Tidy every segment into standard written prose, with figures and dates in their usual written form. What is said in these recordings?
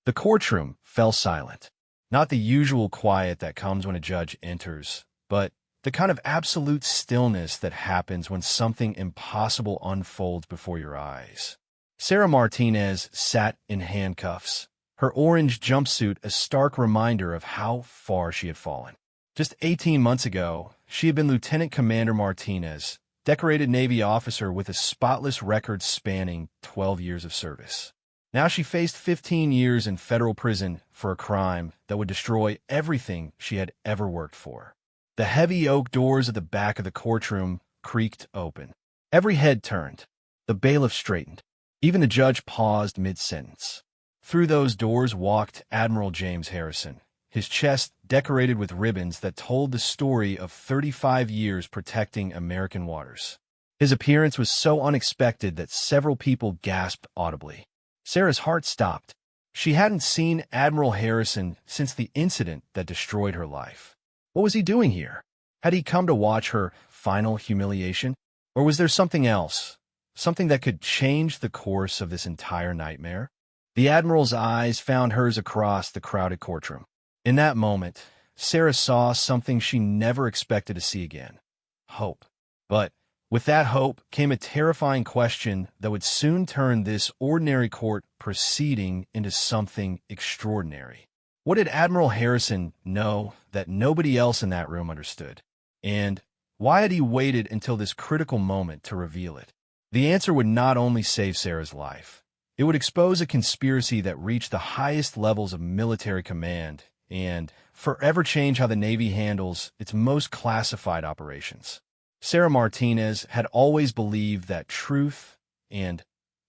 The courtroom fell silent. Not the usual quiet that comes when a judge enters, but the kind of absolute stillness that happens when something impossible unfolds before your eyes. Sarah Martinez sat in handcuffs, her orange jumpsuit a stark reminder of how far she had fallen. Just 18 months ago, she had been Lieutenant Commander Martinez, decorated Navy officer with a spotless record spanning 12 years of service. Now she faced 15 years in federal prison for a crime that would destroy everything she had ever worked for. The heavy oak doors at the back of the courtroom creaked open. Every head turned. The bailiff straightened. Even the judge paused mid-sentence. Through those doors walked Admiral James Harrison, his chest decorated with ribbons that told the story of 35 years protecting American waters. His appearance was so unexpected that several people gasped audibly. Sarah's heart stopped. She hadn't seen Admiral Harrison since the incident that destroyed her life. What was he doing here? Had he come to watch her final humiliation? Or was there something else? Something that could change the course of this entire nightmare? The Admiral's eyes found hers across the crowded courtroom. In that moment, Sarah saw something she never expected to see again. Hope. But with that hope came a terrifying question that would soon turn this ordinary court proceeding into something extraordinary. What did Admiral Harrison know that nobody else in that room understood? And why had he waited until this critical moment to reveal it? The answer would not only save Sarah's life, it would expose a conspiracy that reached the highest levels of military command and forever change how the Navy handles its most classified operations. Sarah Martinez had always believed that truth and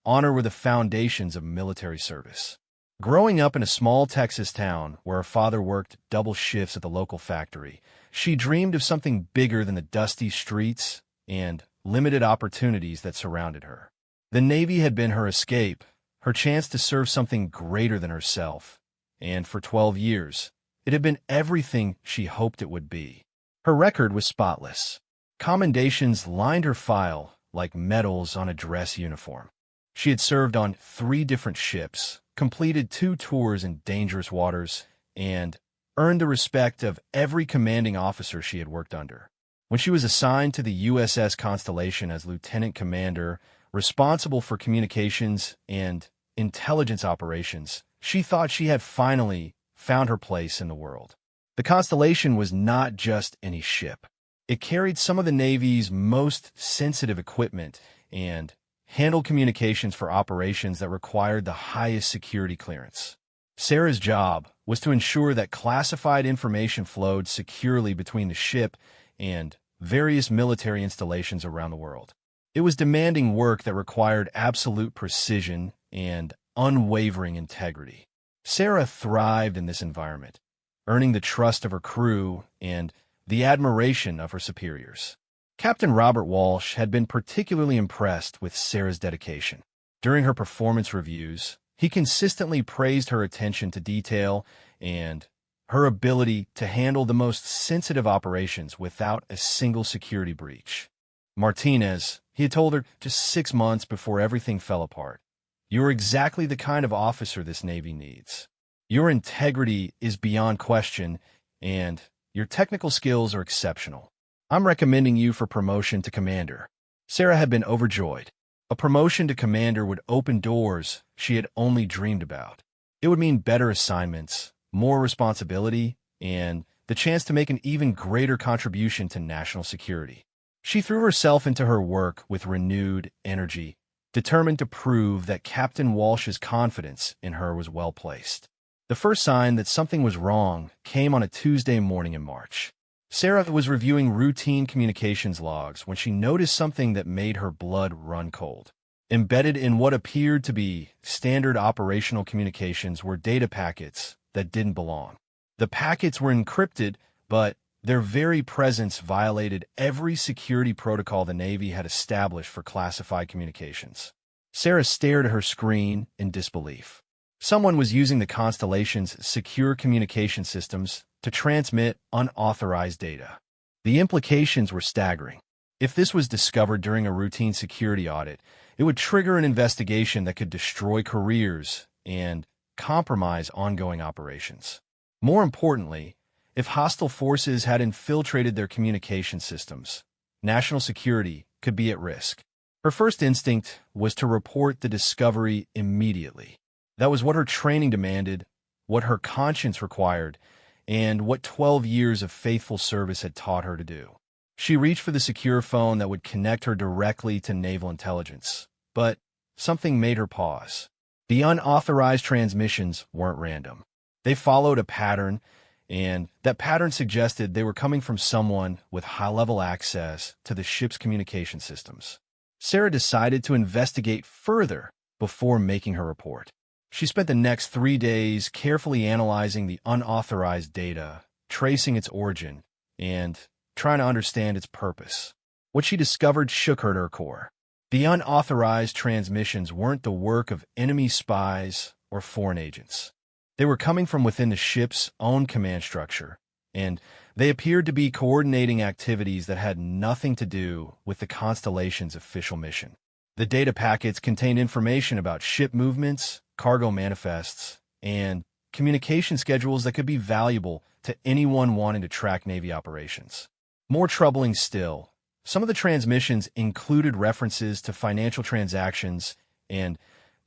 honor were the foundations of military service. Growing up in a small Texas town where her father worked double shifts at the local factory, she dreamed of something bigger than the dusty streets and limited opportunities that surrounded her. The Navy had been her escape, her chance to serve something greater than herself, and for 12 years, it had been everything she hoped it would be. Her record was spotless. Commendations lined her file like medals on a dress uniform. She had served on 3 different ships, completed 2 tours in dangerous waters, and earned the respect of every commanding officer she had worked under. When she was assigned to the USS Constellation as lieutenant commander, responsible for communications and intelligence operations, she thought she had finally found her place in the world. The Constellation was not just any ship. It carried some of the Navy's most sensitive equipment and handled communications for operations that required the highest security clearance. Sarah's job was to ensure that classified information flowed securely between the ship and various military installations around the world. It was demanding work that required absolute precision and unwavering integrity. Sarah thrived in this environment, earning the trust of her crew and the admiration of her superiors. Captain Robert Walsh had been particularly impressed with Sarah's dedication. During her performance reviews, he consistently praised her attention to detail and her ability to handle the most sensitive operations without a single security breach. Martinez, he had told her just 6 months before everything fell apart, "You are exactly the kind of officer this Navy needs. Your integrity is beyond question, and your technical skills are exceptional. I'm recommending you for promotion to commander." Sarah had been overjoyed. A promotion to commander would open doors she had only dreamed about. It would mean better assignments, more responsibility, and the chance to make an even greater contribution to national security. She threw herself into her work with renewed energy, determined to prove that Captain Walsh's confidence in her was well placed. The first sign that something was wrong came on a Tuesday morning in March. Sarah was reviewing routine communications logs when she noticed something that made her blood run cold. Embedded in what appeared to be standard operational communications were data packets that didn't belong. The packets were encrypted, but their very presence violated every security protocol the Navy had established for classified communications. Sarah stared at her screen in disbelief. Someone was using the Constellation's secure communication systems to transmit unauthorized data. The implications were staggering. If this was discovered during a routine security audit, it would trigger an investigation that could destroy careers and compromise ongoing operations. More importantly, if hostile forces had infiltrated their communication systems, national security could be at risk. Her first instinct was to report the discovery immediately. That was what her training demanded, what her conscience required, and what 12 years of faithful service had taught her to do. She reached for the secure phone that would connect her directly to naval intelligence. But something made her pause. The unauthorized transmissions weren't random. They followed a pattern, and that pattern suggested they were coming from someone with high-level access to the ship's communication systems. Sarah decided to investigate further before making her report. She spent the next 3 days carefully analyzing the unauthorized data, tracing its origin, and trying to understand its purpose. What she discovered shook her to her core. The unauthorized transmissions weren't the work of enemy spies or foreign agents. They were coming from within the ship's own command structure, and they appeared to be coordinating activities that had nothing to do with the Constellation's official mission. The data packets contained information about ship movements, cargo manifests, and communication schedules that could be valuable to anyone wanting to track Navy operations. More troubling still, some of the transmissions included references to financial transactions and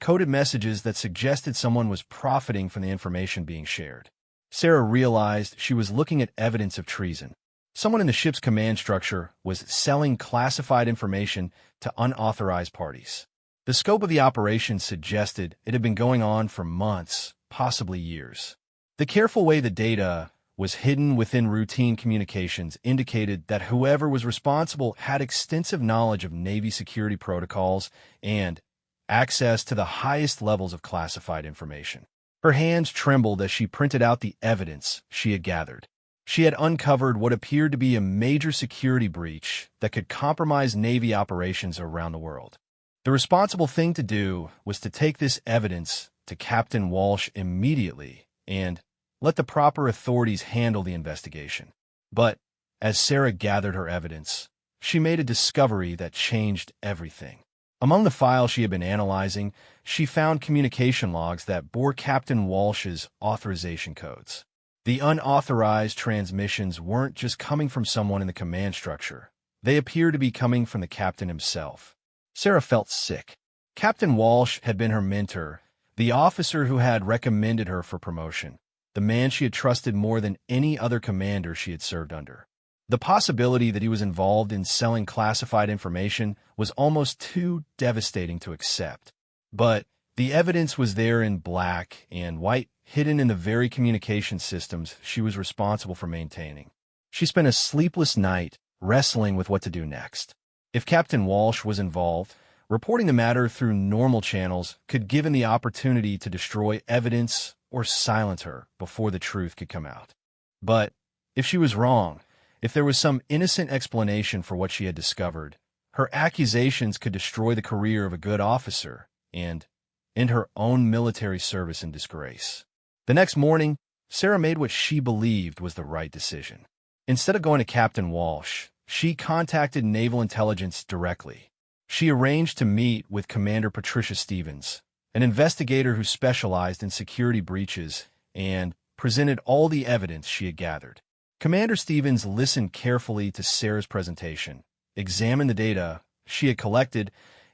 coded messages that suggested someone was profiting from the information being shared. Sarah realized she was looking at evidence of treason. Someone in the ship's command structure was selling classified information to unauthorized parties. The scope of the operation suggested it had been going on for months, possibly years. The careful way the data was hidden within routine communications indicated that whoever was responsible had extensive knowledge of Navy security protocols and access to the highest levels of classified information. Her hands trembled as she printed out the evidence she had gathered. She had uncovered what appeared to be a major security breach that could compromise Navy operations around the world. The responsible thing to do was to take this evidence to Captain Walsh immediately and let the proper authorities handle the investigation. But as Sarah gathered her evidence, she made a discovery that changed everything. Among the files she had been analyzing, she found communication logs that bore Captain Walsh's authorization codes. The unauthorized transmissions weren't just coming from someone in the command structure. They appeared to be coming from the captain himself. Sarah felt sick. Captain Walsh had been her mentor, the officer who had recommended her for promotion, the man she had trusted more than any other commander she had served under. The possibility that he was involved in selling classified information was almost too devastating to accept. But the evidence was there in black and white, hidden in the very communication systems she was responsible for maintaining. She spent a sleepless night wrestling with what to do next. If Captain Walsh was involved, reporting the matter through normal channels could give him the opportunity to destroy evidence or silence her before the truth could come out. But if she was wrong, if there was some innocent explanation for what she had discovered, her accusations could destroy the career of a good officer and end her own military service in disgrace. The next morning, Sarah made what she believed was the right decision. Instead of going to Captain Walsh, she contacted Naval Intelligence directly. She arranged to meet with Commander Patricia Stevens, an investigator who specialized in security breaches, and presented all the evidence she had gathered. Commander Stevens listened carefully to Sarah's presentation, examined the data she had collected,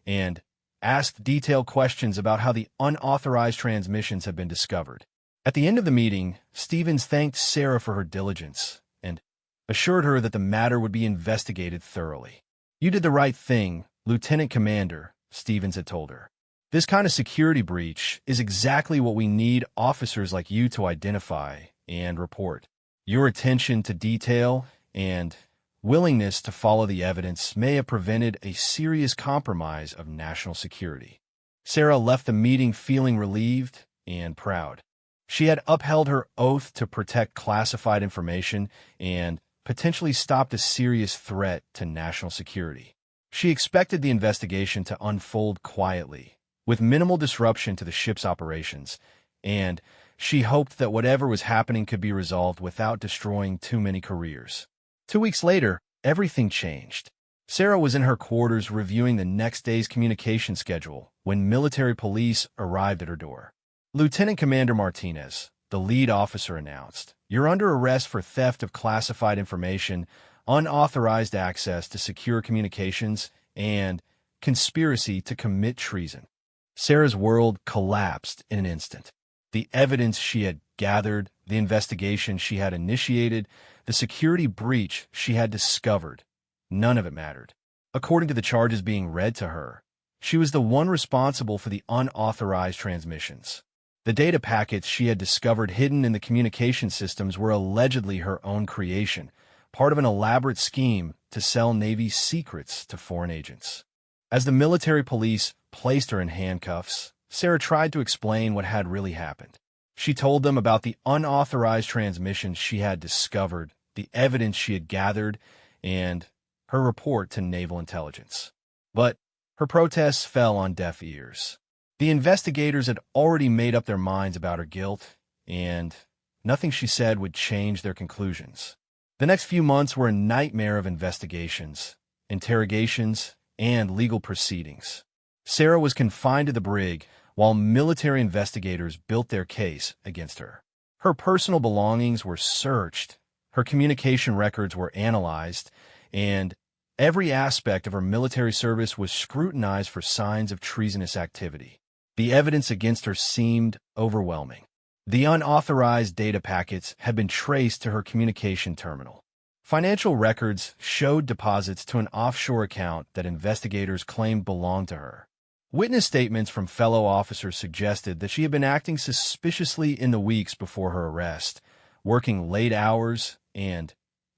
and asked detailed questions about how the unauthorized transmissions had been discovered. At the end of the meeting, Stevens thanked Sarah for her diligence and assured her that the matter would be investigated thoroughly. "You did the right thing, Lieutenant Commander," Stevens had told her. "This kind of security breach is exactly what we need officers like you to identify and report. Your attention to detail and willingness to follow the evidence may have prevented a serious compromise of national security." Sarah left the meeting feeling relieved and proud. She had upheld her oath to protect classified information and potentially stopped a serious threat to national security. She expected the investigation to unfold quietly, with minimal disruption to the ship's operations, and she hoped that whatever was happening could be resolved without destroying too many careers. 2 weeks later, everything changed. Sarah was in her quarters reviewing the next day's communication schedule when military police arrived at her door. Lieutenant Commander Martinez, the lead officer, announced, "You're under arrest for theft of classified information, unauthorized access to secure communications, and conspiracy to commit treason." Sarah's world collapsed in an instant. The evidence she had gathered, the investigation she had initiated, the security breach she had discovered, none of it mattered. According to the charges being read to her, she was the one responsible for the unauthorized transmissions. The data packets she had discovered hidden in the communication systems were allegedly her own creation, part of an elaborate scheme to sell Navy secrets to foreign agents. As the military police placed her in handcuffs, Sarah tried to explain what had really happened. She told them about the unauthorized transmissions she had discovered, the evidence she had gathered, and her report to naval intelligence. But her protests fell on deaf ears. The investigators had already made up their minds about her guilt, and nothing she said would change their conclusions. The next few months were a nightmare of investigations, interrogations, and legal proceedings. Sarah was confined to the brig while military investigators built their case against her. Her personal belongings were searched, her communication records were analyzed, and every aspect of her military service was scrutinized for signs of treasonous activity. The evidence against her seemed overwhelming. The unauthorized data packets had been traced to her communication terminal. Financial records showed deposits to an offshore account that investigators claimed belonged to her. Witness statements from fellow officers suggested that she had been acting suspiciously in the weeks before her arrest, working late hours and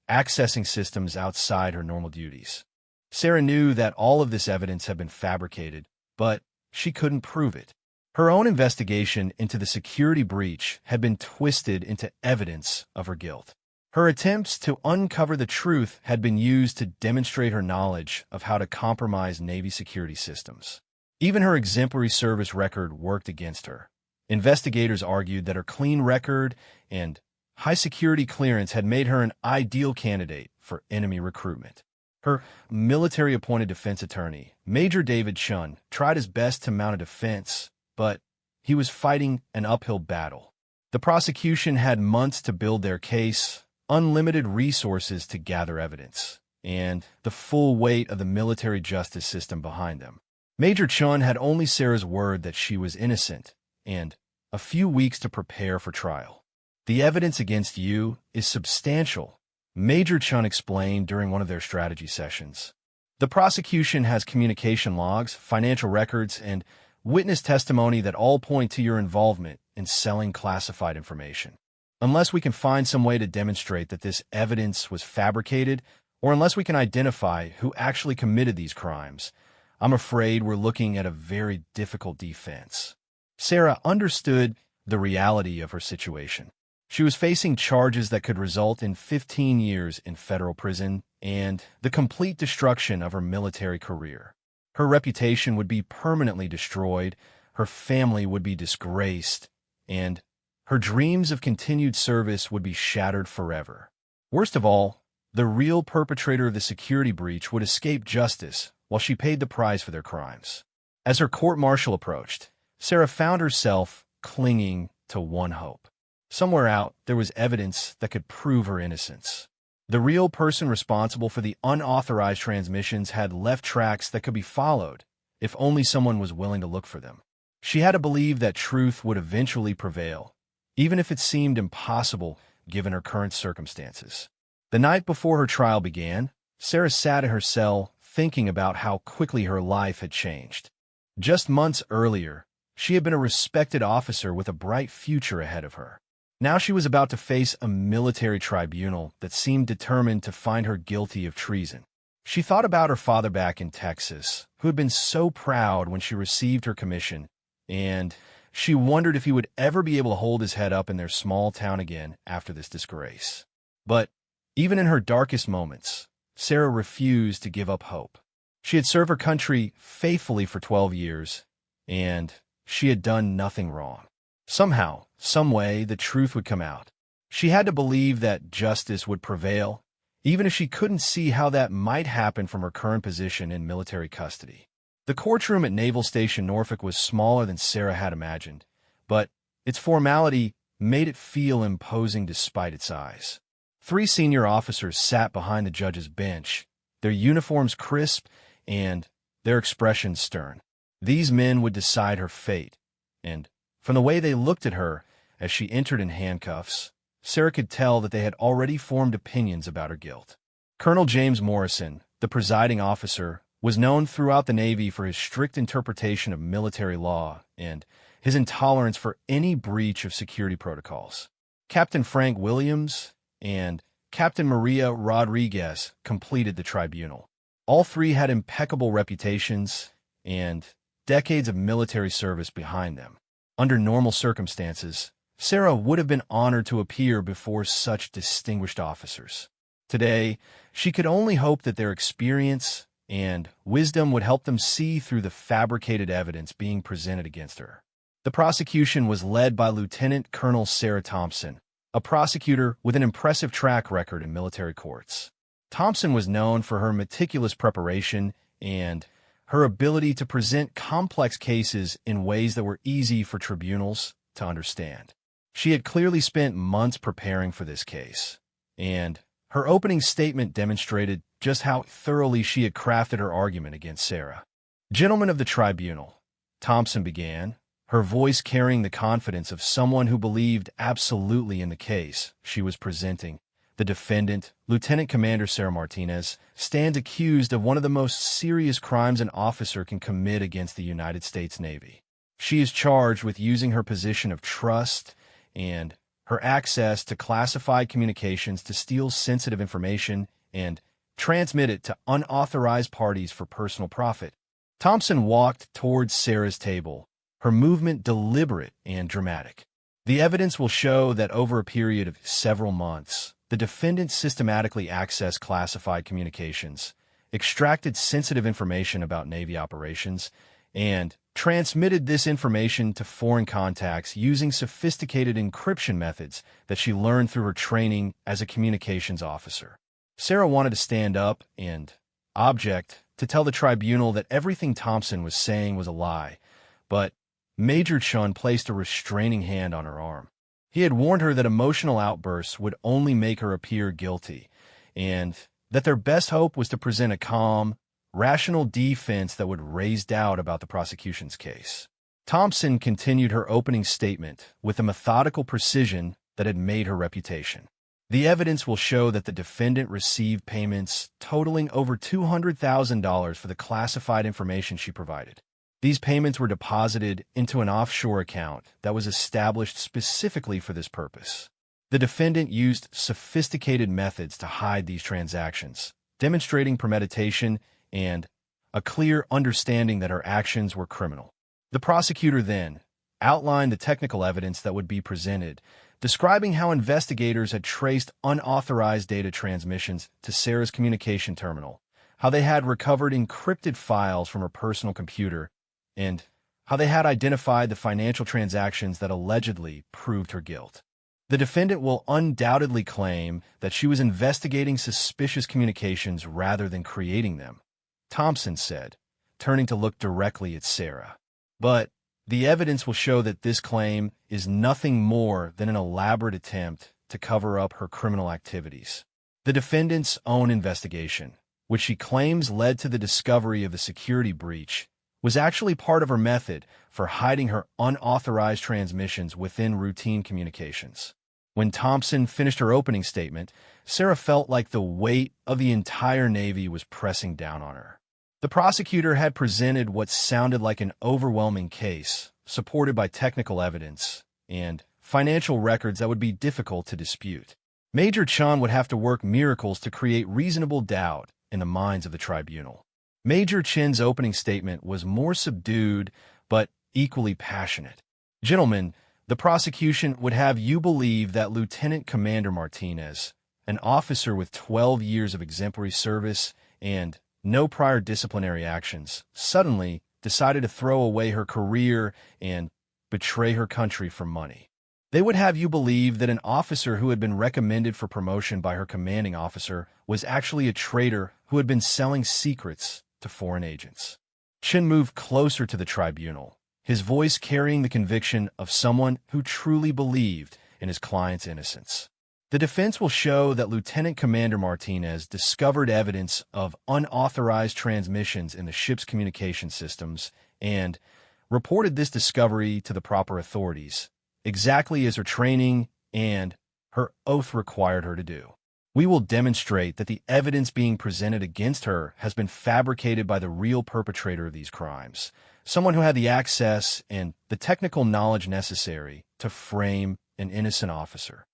accessing systems outside her normal duties. Sarah knew that all of this evidence had been fabricated, but she couldn't prove it. Her own investigation into the security breach had been twisted into evidence of her guilt. Her attempts to uncover the truth had been used to demonstrate her knowledge of how to compromise Navy security systems. Even her exemplary service record worked against her. Investigators argued that her clean record and high security clearance had made her an ideal candidate for enemy recruitment. Her military-appointed defense attorney, Major David Chun, tried his best to mount a defense, but he was fighting an uphill battle. The prosecution had months to build their case, unlimited resources to gather evidence, and the full weight of the military justice system behind them. Major Chun had only Sarah's word that she was innocent, and a few weeks to prepare for trial. "The evidence against you is substantial," Major Chun explained during one of their strategy sessions. "The prosecution has communication logs, financial records, and witness testimony that all point to your involvement in selling classified information. Unless we can find some way to demonstrate that this evidence was fabricated, or unless we can identify who actually committed these crimes, I'm afraid we're looking at a very difficult defense." Sarah understood the reality of her situation. She was facing charges that could result in 15 years in federal prison and the complete destruction of her military career. Her reputation would be permanently destroyed, her family would be disgraced, and her dreams of continued service would be shattered forever. Worst of all, the real perpetrator of the security breach would escape justice while she paid the price for their crimes. As her court-martial approached, Sarah found herself clinging to one hope. Somewhere out, there was evidence that could prove her innocence. The real person responsible for the unauthorized transmissions had left tracks that could be followed, if only someone was willing to look for them. She had to believe that truth would eventually prevail, even if it seemed impossible given her current circumstances. The night before her trial began, Sarah sat in her cell thinking about how quickly her life had changed. Just months earlier, she had been a respected officer with a bright future ahead of her. Now she was about to face a military tribunal that seemed determined to find her guilty of treason. She thought about her father back in Texas, who had been so proud when she received her commission, and she wondered if he would ever be able to hold his head up in their small town again after this disgrace. But even in her darkest moments, Sarah refused to give up hope. She had served her country faithfully for 12 years, and she had done nothing wrong. Somehow, some way, the truth would come out. She had to believe that justice would prevail, even if she couldn't see how that might happen from her current position in military custody. The courtroom at Naval Station Norfolk was smaller than Sarah had imagined, but Its formality made it feel imposing despite its size. 3 senior officers sat behind the judge's bench, their uniforms crisp and their expressions stern. These men would decide her fate, and from the way they looked at her as she entered in handcuffs, Sarah could tell that they had already formed opinions about her guilt. Colonel James Morrison, the presiding officer, was known throughout the Navy for his strict interpretation of military law and his intolerance for any breach of security protocols. Captain Frank Williams and Captain Maria Rodriguez completed the tribunal. All 3 had impeccable reputations and decades of military service behind them. Under normal circumstances, Sarah would have been honored to appear before such distinguished officers. Today, she could only hope that their experience and wisdom would help them see through the fabricated evidence being presented against her. The prosecution was led by Lieutenant Colonel Sarah Thompson, a prosecutor with an impressive track record in military courts. Thompson was known for her meticulous preparation and her ability to present complex cases in ways that were easy for tribunals to understand. She had clearly spent months preparing for this case, and her opening statement demonstrated just how thoroughly she had crafted her argument against Sarah. "Gentlemen of the tribunal," Thompson began, her voice carrying the confidence of someone who believed absolutely in the case she was presenting. "The defendant, Lieutenant Commander Sarah Martinez, stands accused of one of the most serious crimes an officer can commit against the United States Navy. She is charged with using her position of trust and her access to classified communications to steal sensitive information and transmit it to unauthorized parties for personal profit." Thompson walked towards Sarah's table, her movement deliberate and dramatic. "The evidence will show that over a period of several months, the defendant systematically accessed classified communications, extracted sensitive information about Navy operations, and transmitted this information to foreign contacts using sophisticated encryption methods that she learned through her training as a communications officer." Sarah wanted to stand up and object to tell the tribunal that everything Thompson was saying was a lie, but Major Chun placed a restraining hand on her arm. He had warned her that emotional outbursts would only make her appear guilty, and that their best hope was to present a calm, rational defense that would raise doubt about the prosecution's case. Thompson continued her opening statement with a methodical precision that had made her reputation. "The evidence will show that the defendant received payments totaling over $200,000 for the classified information she provided. These payments were deposited into an offshore account that was established specifically for this purpose. The defendant used sophisticated methods to hide these transactions, demonstrating premeditation and a clear understanding that her actions were criminal." The prosecutor then outlined the technical evidence that would be presented, describing how investigators had traced unauthorized data transmissions to Sarah's communication terminal, how they had recovered encrypted files from her personal computer, and how they had identified the financial transactions that allegedly proved her guilt. "The defendant will undoubtedly claim that she was investigating suspicious communications rather than creating them," Thompson said, turning to look directly at Sarah. "But the evidence will show that this claim is nothing more than an elaborate attempt to cover up her criminal activities. The defendant's own investigation, which she claims led to the discovery of the security breach, was actually part of her method for hiding her unauthorized transmissions within routine communications." When Thompson finished her opening statement, Sarah felt like the weight of the entire Navy was pressing down on her. The prosecutor had presented what sounded like an overwhelming case, supported by technical evidence and financial records that would be difficult to dispute. Major Chun would have to work miracles to create reasonable doubt in the minds of the tribunal. Major Chin's opening statement was more subdued, but equally passionate. "Gentlemen, the prosecution would have you believe that Lieutenant Commander Martinez, an officer with 12 years of exemplary service and no prior disciplinary actions, suddenly decided to throw away her career and betray her country for money. They would have you believe that an officer who had been recommended for promotion by her commanding officer was actually a traitor who had been selling secrets to foreign agents." Chin moved closer to the tribunal, his voice carrying the conviction of someone who truly believed in his client's innocence. The defense will show that Lieutenant Commander Martinez discovered evidence of unauthorized transmissions in the ship's communication systems and reported this discovery to the proper authorities, exactly as her training and her oath required her to do. We will demonstrate that the evidence being presented against her has been fabricated by the real perpetrator of these crimes, someone who had the access and the technical knowledge necessary to frame an innocent officer.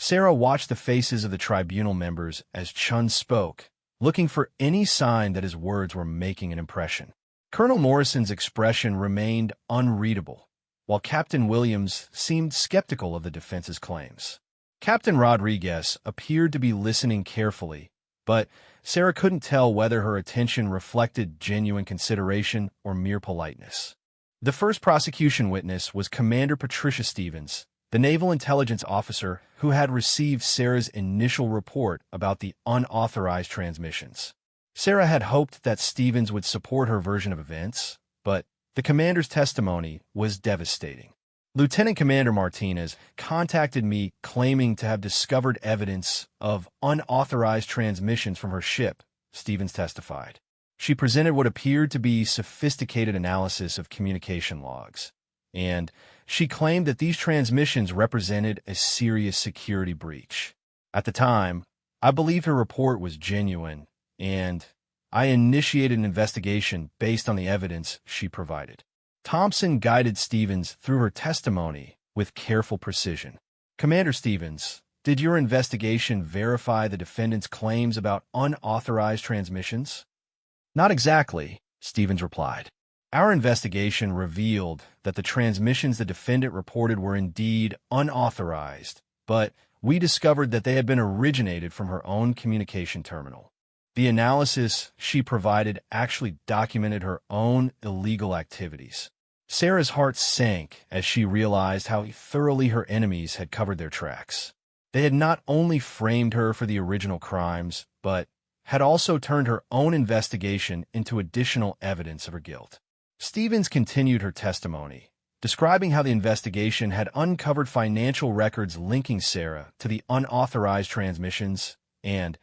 Sarah watched the faces of the tribunal members as Chun spoke, looking for any sign that his words were making an impression. Colonel Morrison's expression remained unreadable, while Captain Williams seemed skeptical of the defense's claims. Captain Rodriguez appeared to be listening carefully, but Sarah couldn't tell whether her attention reflected genuine consideration or mere politeness. The first prosecution witness was Commander Patricia Stevens, the naval intelligence officer who had received Sarah's initial report about the unauthorized transmissions. Sarah had hoped that Stevens would support her version of events, but the commander's testimony was devastating. Lieutenant Commander Martinez contacted me claiming to have discovered evidence of unauthorized transmissions from her ship, Stevens testified. She presented what appeared to be sophisticated analysis of communication logs, and she claimed that these transmissions represented a serious security breach. At the time, I believed her report was genuine, and I initiated an investigation based on the evidence she provided. Thompson guided Stevens through her testimony with careful precision. Commander Stevens, did your investigation verify the defendant's claims about unauthorized transmissions? Not exactly, Stevens replied. Our investigation revealed that the transmissions the defendant reported were indeed unauthorized, but we discovered that they had been originated from her own communication terminal. The analysis she provided actually documented her own illegal activities. Sarah's heart sank as she realized how thoroughly her enemies had covered their tracks. They had not only framed her for the original crimes, but had also turned her own investigation into additional evidence of her guilt. Stevens continued her testimony, describing how the investigation had uncovered financial records linking Sarah to the unauthorized transmissions and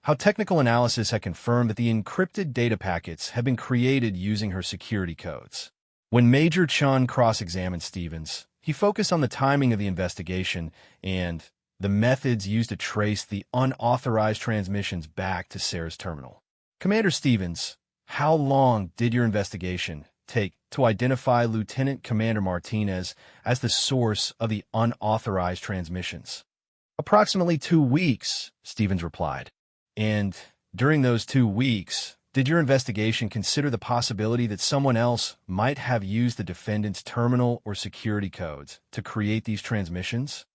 how technical analysis had confirmed that the encrypted data packets had been created using her security codes. When Major Chun cross-examined Stevens, he focused on the timing of the investigation and the methods used to trace the unauthorized transmissions back to Sarah's terminal. Commander Stevens, how long did your investigation take to identify Lieutenant Commander Martinez as the source of the unauthorized transmissions? Approximately 2 weeks, Stevens replied. And during those 2 weeks, did your investigation consider the possibility that someone else might have used the defendant's terminal or security codes to create these transmissions?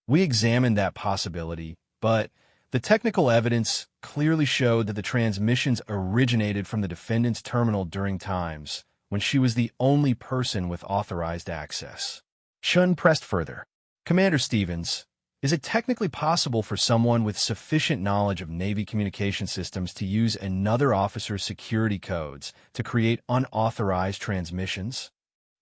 We examined that possibility, but the technical evidence clearly showed that the transmissions originated from the defendant's terminal during times when she was the only person with authorized access. Chun pressed further. Commander Stevens, is it technically possible for someone with sufficient knowledge of Navy communication systems to use another officer's security codes to create unauthorized transmissions?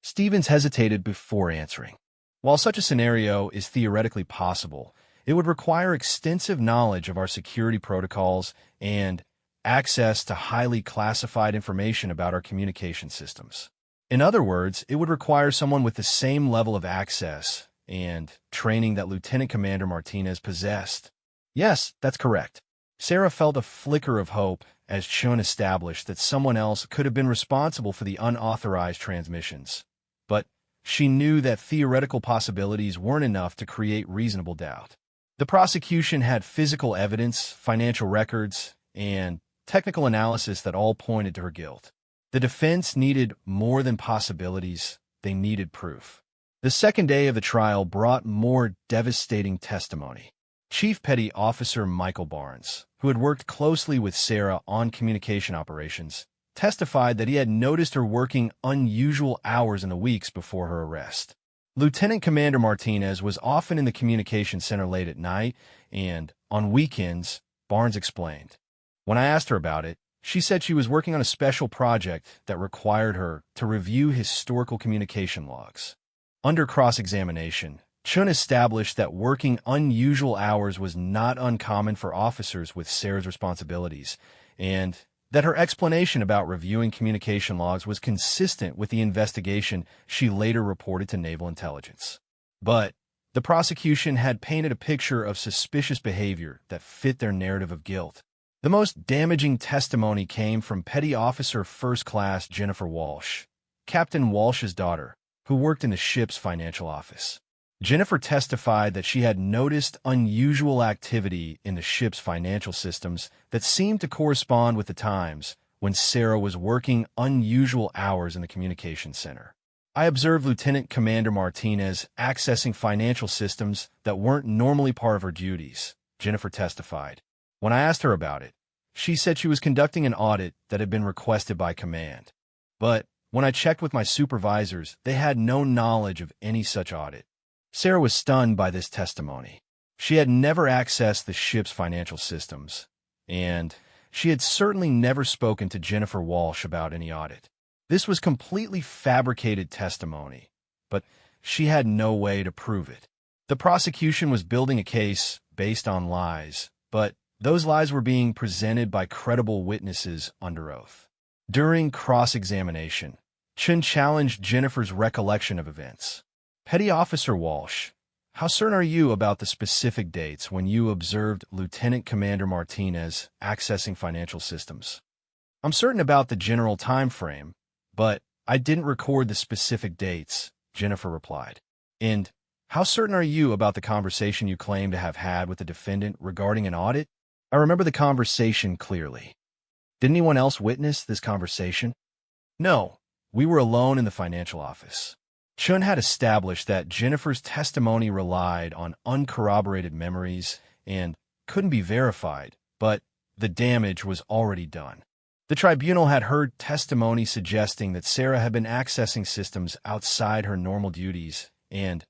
Stevens hesitated before answering. While such a scenario is theoretically possible, it would require extensive knowledge of our security protocols and access to highly classified information about our communication systems. In other words, it would require someone with the same level of access and training that Lieutenant Commander Martinez possessed. Yes, that's correct. Sarah felt a flicker of hope as Chun established that someone else could have been responsible for the unauthorized transmissions. But she knew that theoretical possibilities weren't enough to create reasonable doubt. The prosecution had physical evidence, financial records, and technical analysis that all pointed to her guilt. The defense needed more than possibilities, they needed proof. The second day of the trial brought more devastating testimony. Chief Petty Officer Michael Barnes, who had worked closely with Sarah on communication operations, testified that he had noticed her working unusual hours in the weeks before her arrest. Lieutenant Commander Martinez was often in the communication center late at night, and on weekends, Barnes explained. When I asked her about it, She said she was working on a special project that required her to review historical communication logs. Under cross-examination, Chun established that working unusual hours was not uncommon for officers with Sarah's responsibilities, and that her explanation about reviewing communication logs was consistent with the investigation she later reported to Naval Intelligence. But the prosecution had painted a picture of suspicious behavior that fit their narrative of guilt. The most damaging testimony came from Petty Officer First Class Jennifer Walsh, Captain Walsh's daughter, who worked in the ship's financial office. Jennifer testified that she had noticed unusual activity in the ship's financial systems that seemed to correspond with the times when Sarah was working unusual hours in the communications center. I observed Lieutenant Commander Martinez accessing financial systems that weren't normally part of her duties, Jennifer testified. When I asked her about it, she said she was conducting an audit that had been requested by command. But when I checked with my supervisors, they had no knowledge of any such audit. Sarah was stunned by this testimony. She had never accessed the ship's financial systems, and she had certainly never spoken to Jennifer Walsh about any audit. This was completely fabricated testimony, but she had no way to prove it. The prosecution was building a case based on lies, but those lies were being presented by credible witnesses under oath. During cross-examination, Chun challenged Jennifer's recollection of events. Petty Officer Walsh, how certain are you about the specific dates when you observed Lieutenant Commander Martinez accessing financial systems? I'm certain about the general time frame, but I didn't record the specific dates, Jennifer replied. And how certain are you about the conversation you claim to have had with the defendant regarding an audit? I remember the conversation clearly. Did anyone else witness this conversation? No, we were alone in the financial office. Chun had established that Jennifer's testimony relied on uncorroborated memories and couldn't be verified, but the damage was already done. The tribunal had heard testimony suggesting that Sarah had been accessing systems outside her normal duties and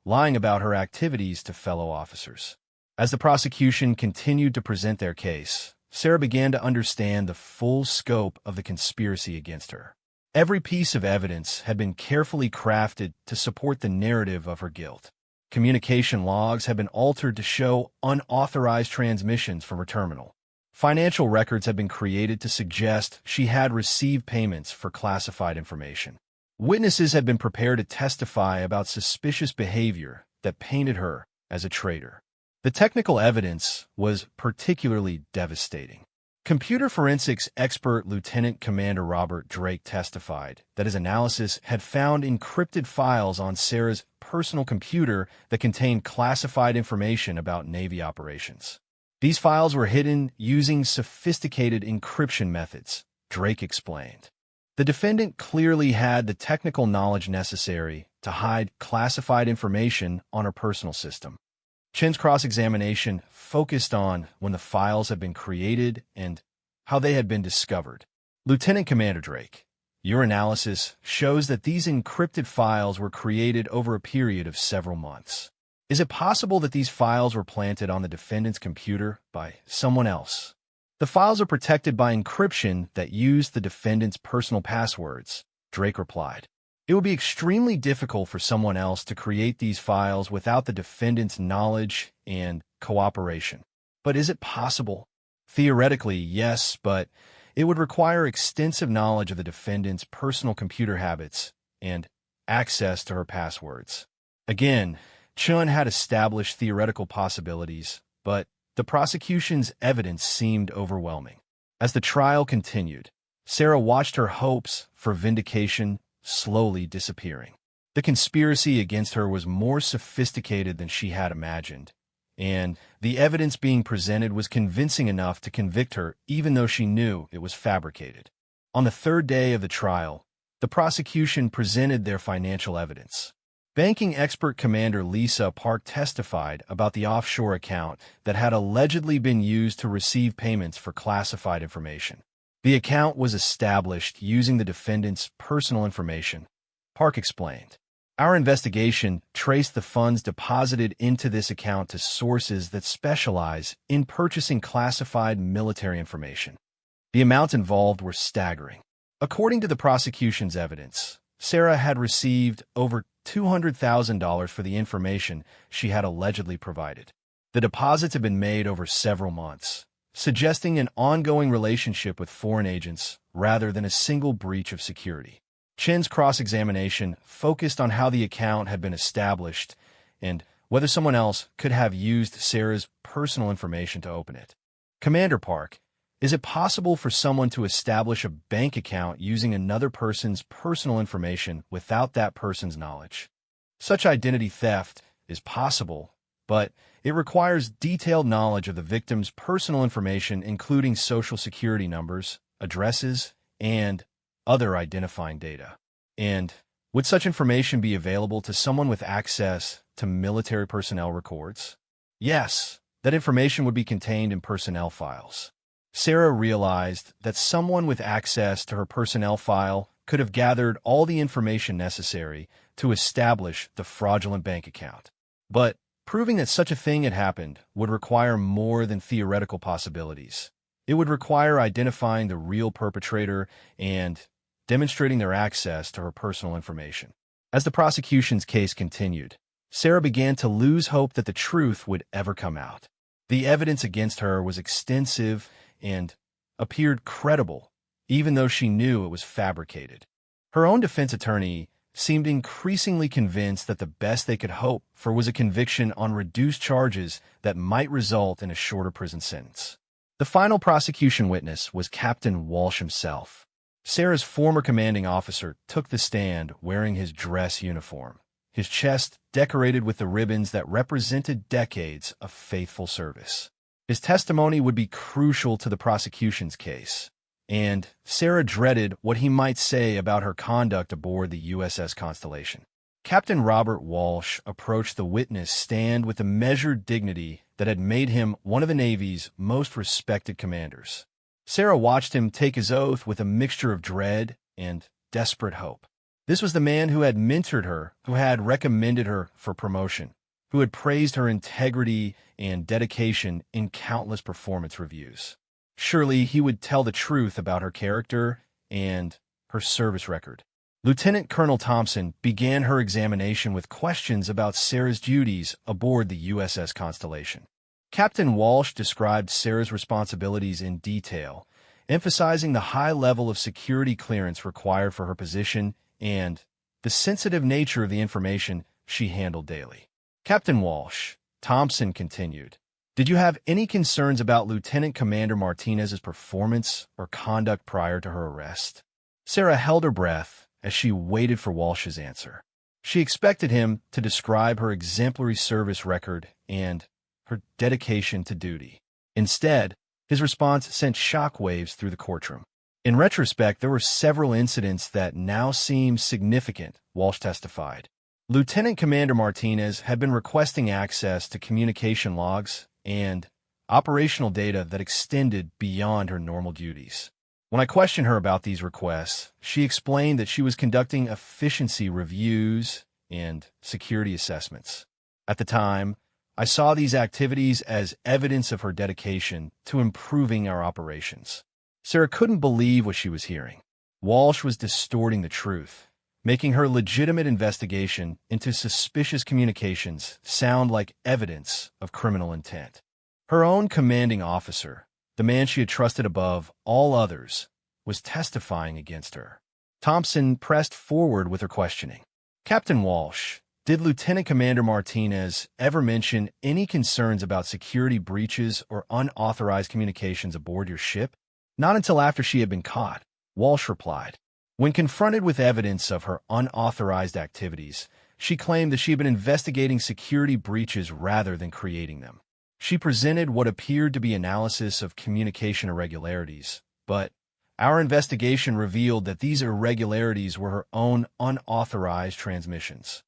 lying about her activities to fellow officers. As the prosecution continued to present their case, Sarah began to understand the full scope of the conspiracy against her. Every piece of evidence had been carefully crafted to support the narrative of her guilt. Communication logs had been altered to show unauthorized transmissions from her terminal. Financial records had been created to suggest she had received payments for classified information. Witnesses had been prepared to testify about suspicious behavior that painted her as a traitor. The technical evidence was particularly devastating. Computer forensics expert Lieutenant Commander Robert Drake testified that his analysis had found encrypted files on Sarah's personal computer that contained classified information about Navy operations. These files were hidden using sophisticated encryption methods, Drake explained. The defendant clearly had the technical knowledge necessary to hide classified information on her personal system. Chin's cross-examination focused on when the files had been created and how they had been discovered. Lieutenant Commander Drake, your analysis shows that these encrypted files were created over a period of several months. Is it possible that these files were planted on the defendant's computer by someone else? The files are protected by encryption that used the defendant's personal passwords, Drake replied. It would be extremely difficult for someone else to create these files without the defendant's knowledge and cooperation. But is it possible? Theoretically, yes, but it would require extensive knowledge of the defendant's personal computer habits and access to her passwords. Again, Chun had established theoretical possibilities, but the prosecution's evidence seemed overwhelming. As the trial continued, Sarah watched her hopes for vindication slowly disappearing. The conspiracy against her was more sophisticated than she had imagined, and the evidence being presented was convincing enough to convict her even though she knew it was fabricated. On the third day of the trial, the prosecution presented their financial evidence. Banking expert Commander Lisa Park testified about the offshore account that had allegedly been used to receive payments for classified information. The account was established using the defendant's personal information, Park explained. Our investigation traced the funds deposited into this account to sources that specialize in purchasing classified military information. The amounts involved were staggering. According to the prosecution's evidence, Sarah had received over $200,000 for the information she had allegedly provided. The deposits had been made over several months, suggesting an ongoing relationship with foreign agents rather than a single breach of security. Chen's cross-examination focused on how the account had been established and whether someone else could have used Sarah's personal information to open it. Commander Park, is it possible for someone to establish a bank account using another person's personal information without that person's knowledge? Such identity theft is possible, but it requires detailed knowledge of the victim's personal information, including social security numbers, addresses, and other identifying data. And would such information be available to someone with access to military personnel records? Yes, that information would be contained in personnel files. Sarah realized that someone with access to her personnel file could have gathered all the information necessary to establish the fraudulent bank account. But proving that such a thing had happened would require more than theoretical possibilities. It would require identifying the real perpetrator and demonstrating their access to her personal information. As the prosecution's case continued, Sarah began to lose hope that the truth would ever come out. The evidence against her was extensive and appeared credible, even though she knew it was fabricated. Her own defense attorney seemed increasingly convinced that the best they could hope for was a conviction on reduced charges that might result in a shorter prison sentence. The final prosecution witness was Captain Walsh himself. Sarah's former commanding officer took the stand wearing his dress uniform, his chest decorated with the ribbons that represented decades of faithful service. His testimony would be crucial to the prosecution's case, and Sarah dreaded what he might say about her conduct aboard the USS Constellation. Captain Robert Walsh approached the witness stand with a measured dignity that had made him one of the Navy's most respected commanders. Sarah watched him take his oath with a mixture of dread and desperate hope. This was the man who had mentored her, who had recommended her for promotion, who had praised her integrity and dedication in countless performance reviews. Surely he would tell the truth about her character and her service record. Lieutenant Colonel Thompson began her examination with questions about Sarah's duties aboard the USS Constellation. Captain Walsh described Sarah's responsibilities in detail, emphasizing the high level of security clearance required for her position and the sensitive nature of the information she handled daily. Captain Walsh, Thompson continued, did you have any concerns about Lieutenant Commander Martinez's performance or conduct prior to her arrest? Sarah held her breath as she waited for Walsh's answer. She expected him to describe her exemplary service record and her dedication to duty. Instead, his response sent shockwaves through the courtroom. In retrospect, there were several incidents that now seem significant, Walsh testified. Lieutenant Commander Martinez had been requesting access to communication logs and operational data that extended beyond her normal duties. When I questioned her about these requests, she explained that she was conducting efficiency reviews and security assessments. At the time, I saw these activities as evidence of her dedication to improving our operations. Sarah couldn't believe what she was hearing. Walsh was distorting the truth, making her legitimate investigation into suspicious communications sound like evidence of criminal intent. Her own commanding officer, the man she had trusted above all others, was testifying against her. Thompson pressed forward with her questioning. Captain Walsh, did Lieutenant Commander Martinez ever mention any concerns about security breaches or unauthorized communications aboard your ship? Not until after she had been caught, Walsh replied. When confronted with evidence of her unauthorized activities, she claimed that she had been investigating security breaches rather than creating them. She presented what appeared to be analysis of communication irregularities, but our investigation revealed that these irregularities were her own unauthorized transmissions.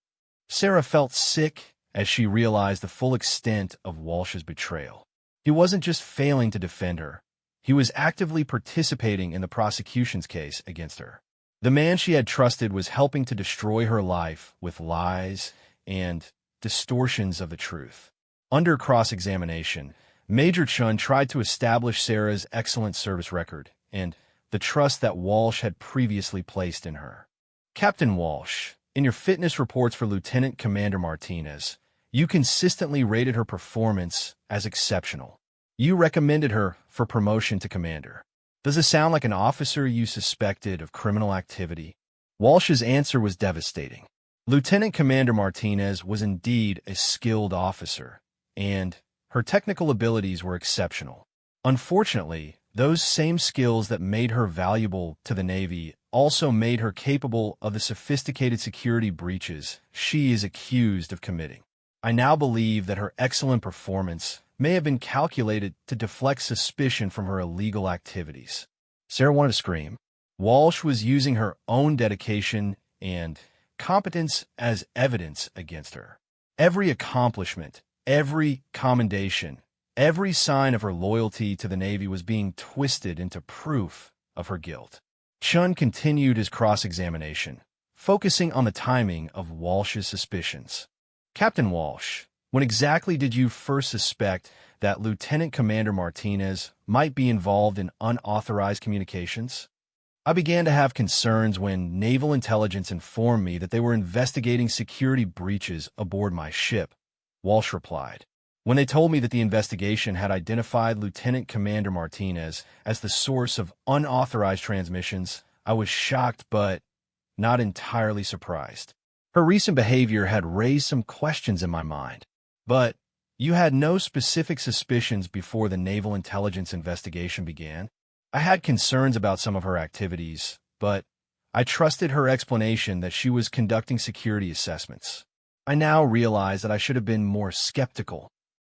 Sarah felt sick as she realized the full extent of Walsh's betrayal. He wasn't just failing to defend her. He was actively participating in the prosecution's case against her. The man she had trusted was helping to destroy her life with lies and distortions of the truth. Under cross-examination, Major Chun tried to establish Sarah's excellent service record and the trust that Walsh had previously placed in her. Captain Walsh, in your fitness reports for Lieutenant Commander Martinez, you consistently rated her performance as exceptional. You recommended her for promotion to commander. Does it sound like an officer you suspected of criminal activity? Walsh's answer was devastating. Lieutenant Commander Martinez was indeed a skilled officer, and her technical abilities were exceptional. Unfortunately, those same skills that made her valuable to the Navy also made her capable of the sophisticated security breaches she is accused of committing. I now believe that her excellent performance may have been calculated to deflect suspicion from her illegal activities. Sarah wanted to scream. Walsh was using her own dedication and competence as evidence against her. Every accomplishment, every commendation, every sign of her loyalty to the Navy was being twisted into proof of her guilt. Chun continued his cross-examination, focusing on the timing of Walsh's suspicions. Captain Walsh, when exactly did you first suspect that Lieutenant Commander Martinez might be involved in unauthorized communications? I began to have concerns when naval intelligence informed me that they were investigating security breaches aboard my ship, Walsh replied. When they told me that the investigation had identified Lieutenant Commander Martinez as the source of unauthorized transmissions, I was shocked but not entirely surprised. Her recent behavior had raised some questions in my mind. But you had no specific suspicions before the naval intelligence investigation began? I had concerns about some of her activities, but I trusted her explanation that she was conducting security assessments. I now realize that I should have been more skeptical.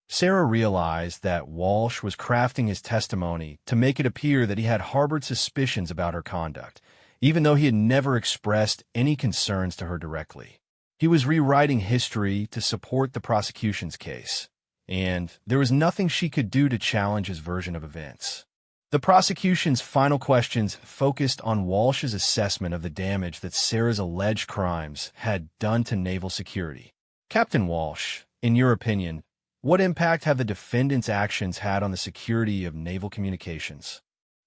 Sarah realized that Walsh was crafting his testimony to make it appear that he had harbored suspicions about her conduct, even though he had never expressed any concerns to her directly. He was rewriting history to support the prosecution's case, and there was nothing she could do to challenge his version of events. The prosecution's final questions focused on Walsh's assessment of the damage that Sarah's alleged crimes had done to naval security. Captain Walsh, in your opinion, what impact have the defendant's actions had on the security of naval communications?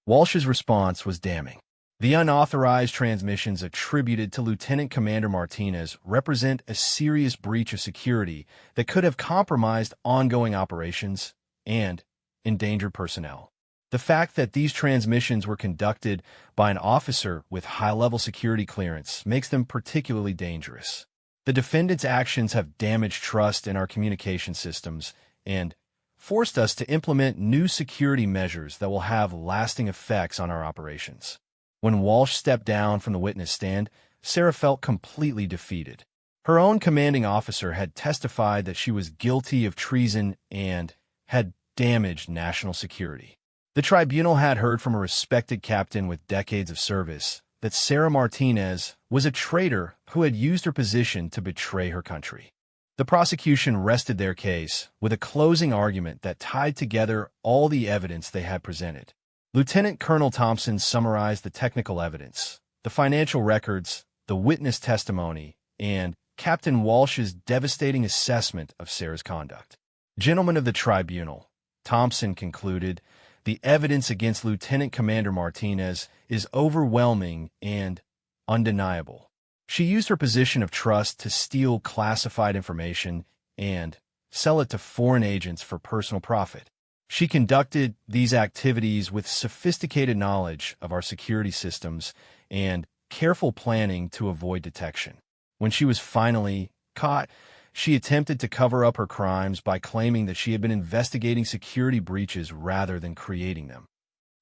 Walsh's response was damning. The unauthorized transmissions attributed to Lieutenant Commander Martinez represent a serious breach of security that could have compromised ongoing operations and endangered personnel. The fact that these transmissions were conducted by an officer with high-level security clearance makes them particularly dangerous. The defendant's actions have damaged trust in our communication systems and forced us to implement new security measures that will have lasting effects on our operations. When Walsh stepped down from the witness stand, Sarah felt completely defeated. Her own commanding officer had testified that she was guilty of treason and had damaged national security. The tribunal had heard from a respected captain with decades of service that Sarah Martinez was a traitor who had used her position to betray her country. The prosecution rested their case with a closing argument that tied together all the evidence they had presented. Lieutenant Colonel Thompson summarized the technical evidence, the financial records, the witness testimony, and Captain Walsh's devastating assessment of Sarah's conduct. Gentlemen of the tribunal, Thompson concluded, the evidence against Lieutenant Commander Martinez is overwhelming and undeniable. She used her position of trust to steal classified information and sell it to foreign agents for personal profit. She conducted these activities with sophisticated knowledge of our security systems and careful planning to avoid detection. When she was finally caught, she attempted to cover up her crimes by claiming that she had been investigating security breaches rather than creating them.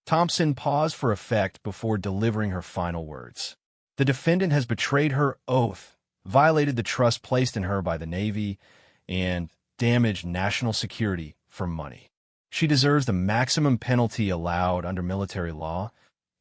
Thompson paused for effect before delivering her final words. The defendant has betrayed her oath, violated the trust placed in her by the Navy, and damaged national security for money. She deserves the maximum penalty allowed under military law,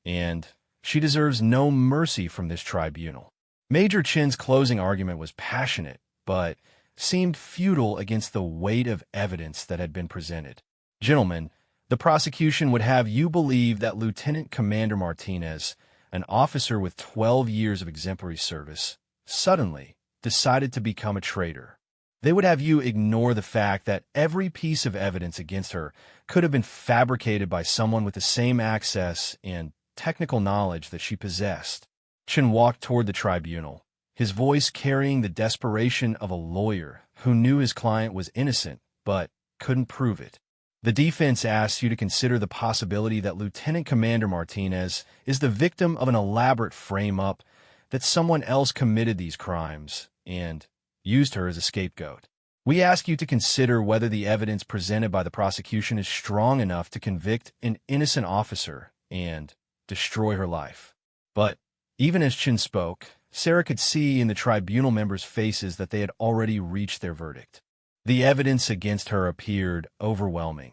and she deserves no mercy from this tribunal. Major Chin's closing argument was passionate, but seemed futile against the weight of evidence that had been presented. Gentlemen, the prosecution would have you believe that Lieutenant Commander Martinez, an officer with 12 years of exemplary service, suddenly decided to become a traitor. They would have you ignore the fact that every piece of evidence against her could have been fabricated by someone with the same access and technical knowledge that she possessed. Chen walked toward the tribunal, his voice carrying the desperation of a lawyer who knew his client was innocent but couldn't prove it. The defense asks you to consider the possibility that Lieutenant Commander Martinez is the victim of an elaborate frame-up, that someone else committed these crimes and used her as a scapegoat. We ask you to consider whether the evidence presented by the prosecution is strong enough to convict an innocent officer and destroy her life. But even as Chen spoke, Sarah could see in the tribunal members' faces that they had already reached their verdict. The evidence against her appeared overwhelming,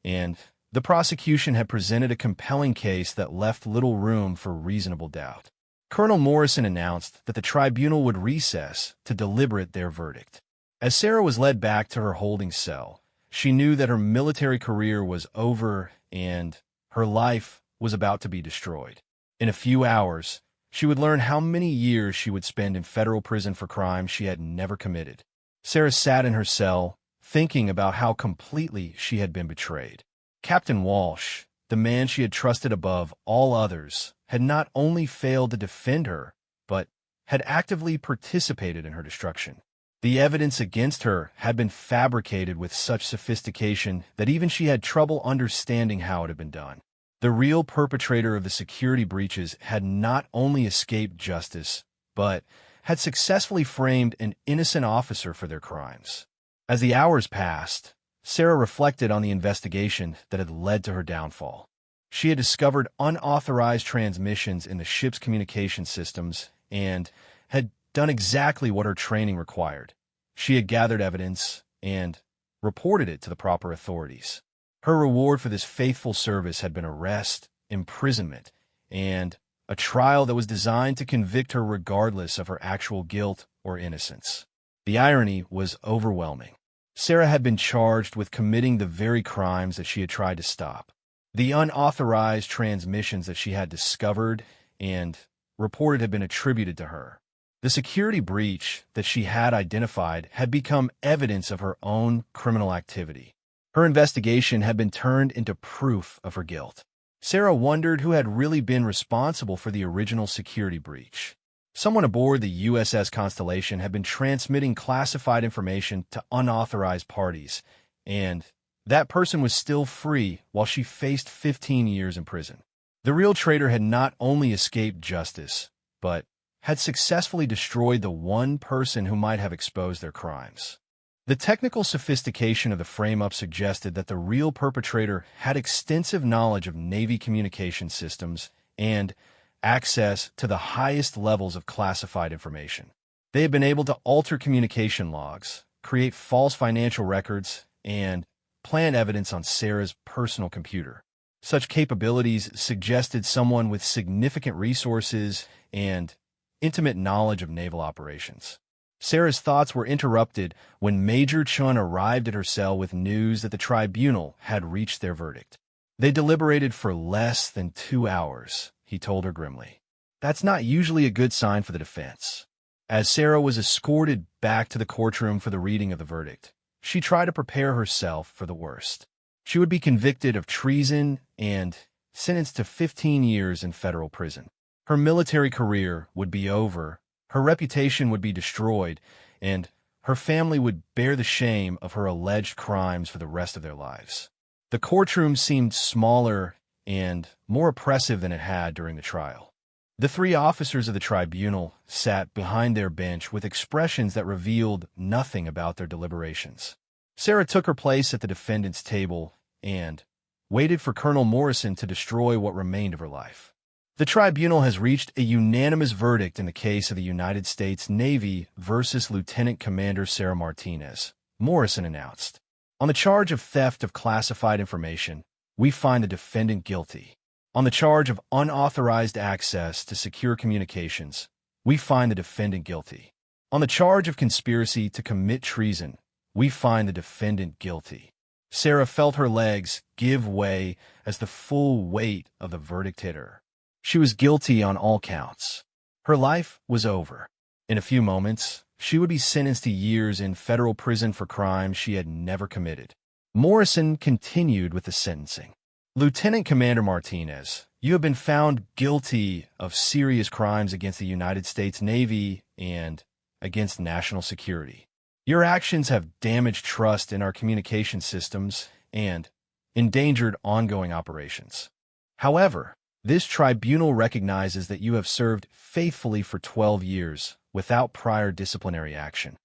and the prosecution had presented a compelling case that left little room for reasonable doubt. Colonel Morrison announced that the tribunal would recess to deliberate their verdict. As Sarah was led back to her holding cell, she knew that her military career was over and her life was about to be destroyed. In a few hours, she would learn how many years she would spend in federal prison for crimes she had never committed. Sarah sat in her cell, thinking about how completely she had been betrayed. Captain Walsh, the man she had trusted above all others, had not only failed to defend her, but had actively participated in her destruction. The evidence against her had been fabricated with such sophistication that even she had trouble understanding how it had been done. The real perpetrator of the security breaches had not only escaped justice, but had successfully framed an innocent officer for their crimes. As the hours passed, Sarah reflected on the investigation that had led to her downfall. She had discovered unauthorized transmissions in the ship's communication systems and had done exactly what her training required. She had gathered evidence and reported it to the proper authorities. Her reward for this faithful service had been arrest, imprisonment, and a trial that was designed to convict her regardless of her actual guilt or innocence. The irony was overwhelming. Sarah had been charged with committing the very crimes that she had tried to stop. The unauthorized transmissions that she had discovered and reported had been attributed to her. The security breach that she had identified had become evidence of her own criminal activity. Her investigation had been turned into proof of her guilt. Sarah wondered who had really been responsible for the original security breach. Someone aboard the USS Constellation had been transmitting classified information to unauthorized parties, and that person was still free while she faced 15 years in prison. The real traitor had not only escaped justice, but had successfully destroyed the one person who might have exposed their crimes. The technical sophistication of the frame-up suggested that the real perpetrator had extensive knowledge of Navy communication systems and access to the highest levels of classified information. They had been able to alter communication logs, create false financial records, and plant evidence on Sarah's personal computer. Such capabilities suggested someone with significant resources and intimate knowledge of naval operations. Sarah's thoughts were interrupted when Major Chun arrived at her cell with news that the tribunal had reached their verdict. They deliberated for less than 2 hours, he told her grimly. That's not usually a good sign for the defense. As Sarah was escorted back to the courtroom for the reading of the verdict, she tried to prepare herself for the worst. She would be convicted of treason and sentenced to 15 years in federal prison. Her military career would be over, her reputation would be destroyed, and her family would bear the shame of her alleged crimes for the rest of their lives. The courtroom seemed smaller and more oppressive than it had during the trial. The 3 officers of the tribunal sat behind their bench with expressions that revealed nothing about their deliberations. Sarah took her place at the defendant's table and waited for Colonel Morrison to destroy what remained of her life. The tribunal has reached a unanimous verdict in the case of the United States Navy versus Lieutenant Commander Sarah Martinez, Morrison announced. On the charge of theft of classified information, we find the defendant guilty. On the charge of unauthorized access to secure communications, we find the defendant guilty. On the charge of conspiracy to commit treason, we find the defendant guilty. Sarah felt her legs give way as the full weight of the verdict hit her. She was guilty on all counts. Her life was over. In a few moments, she would be sentenced to years in federal prison for crimes she had never committed. Morrison continued with the sentencing. Lieutenant Commander Martinez, you have been found guilty of serious crimes against the United States Navy and against national security. Your actions have damaged trust in our communication systems and endangered ongoing operations. However, this tribunal recognizes that you have served faithfully for 12 years without prior disciplinary action.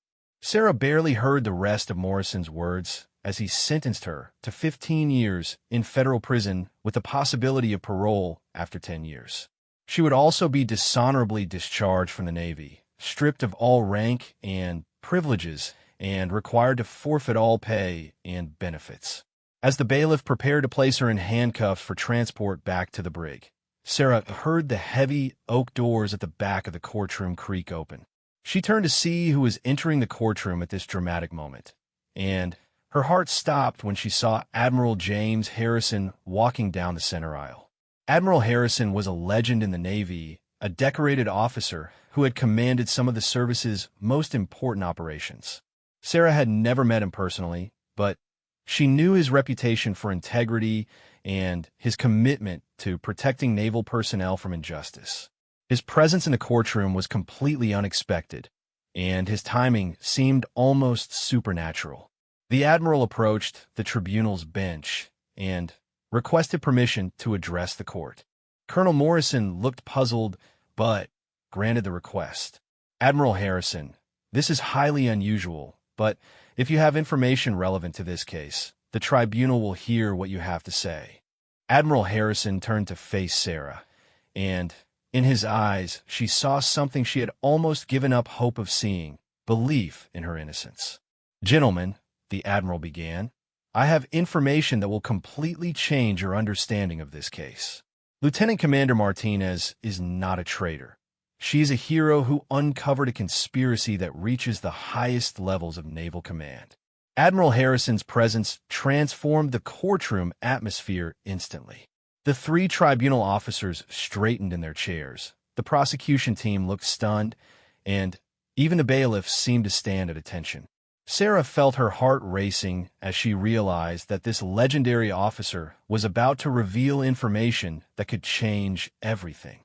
Sarah barely heard the rest of Morrison's words as he sentenced her to 15 years in federal prison with the possibility of parole after 10 years. She would also be dishonorably discharged from the Navy, stripped of all rank and privileges, and required to forfeit all pay and benefits. As the bailiff prepared to place her in handcuffs for transport back to the brig, Sarah heard the heavy oak doors at the back of the courtroom creak open. She turned to see who was entering the courtroom at this dramatic moment, and her heart stopped when she saw Admiral James Harrison walking down the center aisle. Admiral Harrison was a legend in the Navy, a decorated officer who had commanded some of the service's most important operations. Sarah had never met him personally, but she knew his reputation for integrity and his commitment to protecting naval personnel from injustice. His presence in the courtroom was completely unexpected, and his timing seemed almost supernatural. The Admiral approached the tribunal's bench and requested permission to address the court. Colonel Morrison looked puzzled, but granted the request. Admiral Harrison, this is highly unusual, but if you have information relevant to this case, the tribunal will hear what you have to say. Admiral Harrison turned to face Sarah, and in his eyes, she saw something she had almost given up hope of seeing, belief in her innocence. "Gentlemen," the Admiral began, "I have information that will completely change your understanding of this case. Lieutenant Commander Martinez is not a traitor. She is a hero who uncovered a conspiracy that reaches the highest levels of naval command." Admiral Harrison's presence transformed the courtroom atmosphere instantly. The three tribunal officers straightened in their chairs. The prosecution team looked stunned, and even the bailiffs seemed to stand at attention. Sarah felt her heart racing as she realized that this legendary officer was about to reveal information that could change everything.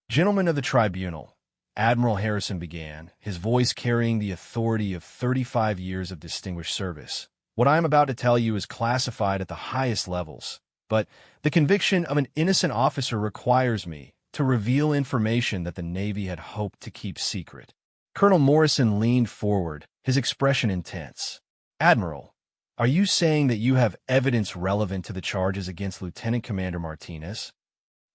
"Gentlemen of the tribunal," Admiral Harrison began, his voice carrying the authority of 35 years of distinguished service. "What I am about to tell you is classified at the highest levels, but the conviction of an innocent officer requires me to reveal information that the Navy had hoped to keep secret." Colonel Morrison leaned forward, his expression intense. "Admiral, are you saying that you have evidence relevant to the charges against Lieutenant Commander Martinez?"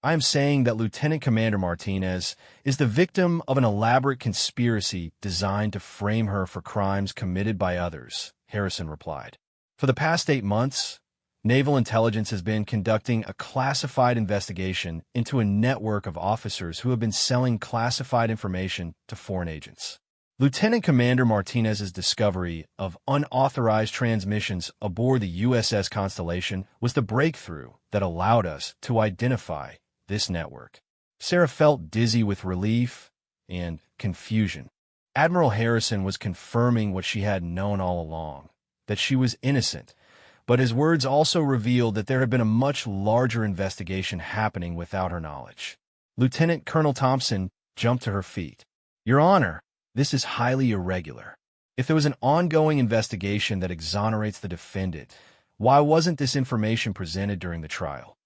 "I am saying that Lieutenant Commander Martinez is the victim of an elaborate conspiracy designed to frame her for crimes committed by others," Harrison replied. "For the past 8 months, Naval Intelligence has been conducting a classified investigation into a network of officers who have been selling classified information to foreign agents. Lieutenant Commander Martinez's discovery of unauthorized transmissions aboard the USS Constellation was the breakthrough that allowed us to identify this network." Sarah felt dizzy with relief and confusion. Admiral Harrison was confirming what she had known all along, that she was innocent, but his words also revealed that there had been a much larger investigation happening without her knowledge. Lieutenant Colonel Thompson jumped to her feet. "Your Honor, this is highly irregular. If there was an ongoing investigation that exonerates the defendant, why wasn't this information presented during the trial?"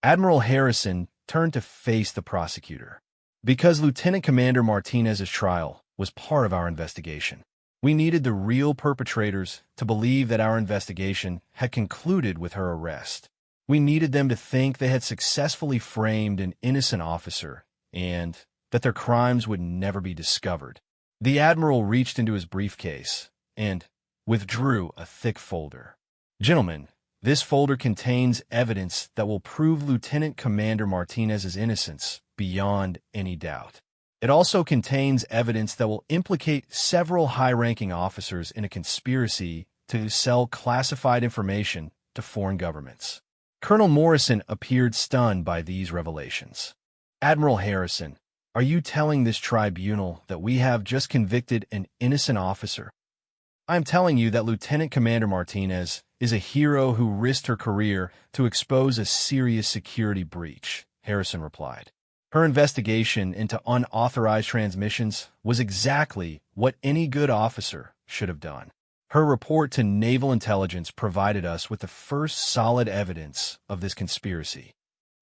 Admiral Harrison turned to face the prosecutor. "Because Lieutenant Commander Martinez's trial was part of our investigation. We needed the real perpetrators to believe that our investigation had concluded with her arrest. We needed them to think they had successfully framed an innocent officer and that their crimes would never be discovered." The Admiral reached into his briefcase and withdrew a thick folder. "Gentlemen, this folder contains evidence that will prove Lieutenant Commander Martinez's innocence beyond any doubt. It also contains evidence that will implicate several high-ranking officers in a conspiracy to sell classified information to foreign governments." Colonel Morrison appeared stunned by these revelations. "Admiral Harrison, are you telling this tribunal that we have just convicted an innocent officer?" "I am telling you that Lieutenant Commander Martinez is a hero who risked her career to expose a serious security breach," Harrison replied. Her investigation into unauthorized transmissions was exactly what any good officer should have done. Her report to Naval Intelligence provided us with the first solid evidence of this conspiracy.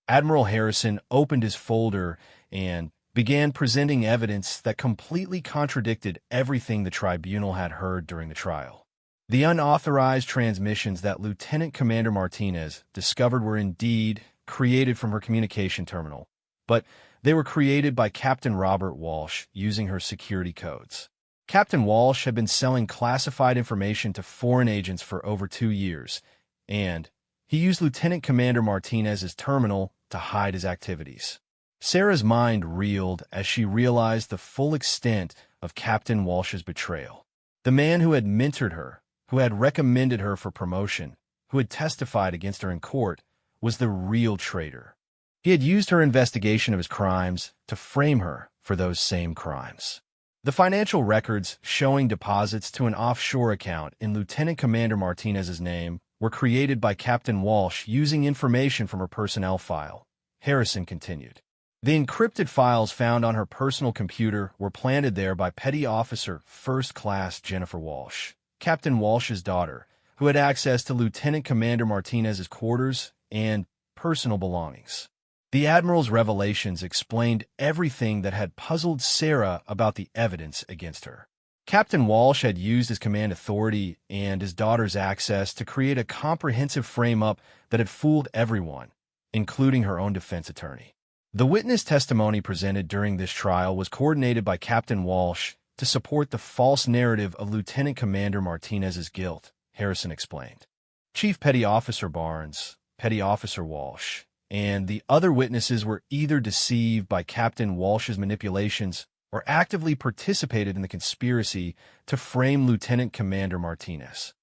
Admiral Harrison opened his folder and began presenting evidence that completely contradicted everything the tribunal had heard during the trial. The unauthorized transmissions that Lieutenant Commander Martinez discovered were indeed created from her communication terminal, but they were created by Captain Robert Walsh using her security codes. Captain Walsh had been selling classified information to foreign agents for over 2 years, and he used Lieutenant Commander Martinez's terminal to hide his activities. Sarah's mind reeled as she realized the full extent of Captain Walsh's betrayal. The man who had mentored her, who had recommended her for promotion, who had testified against her in court, was the real traitor. He had used her investigation of his crimes to frame her for those same crimes. The financial records showing deposits to an offshore account in Lieutenant Commander Martinez's name were created by Captain Walsh using information from her personnel file, Harrison continued. The encrypted files found on her personal computer were planted there by Petty Officer First Class Jennifer Walsh, Captain Walsh's daughter, who had access to Lieutenant Commander Martinez's quarters and personal belongings. The Admiral's revelations explained everything that had puzzled Sarah about the evidence against her. Captain Walsh had used his command authority and his daughter's access to create a comprehensive frame-up that had fooled everyone, including her own defense attorney. The witness testimony presented during this trial was coordinated by Captain Walsh to support the false narrative of Lieutenant Commander Martinez's guilt, Harrison explained. Chief Petty Officer Barnes, Petty Officer Walsh, and the other witnesses were either deceived by Captain Walsh's manipulations or actively participated in the conspiracy to frame Lieutenant Commander Martinez.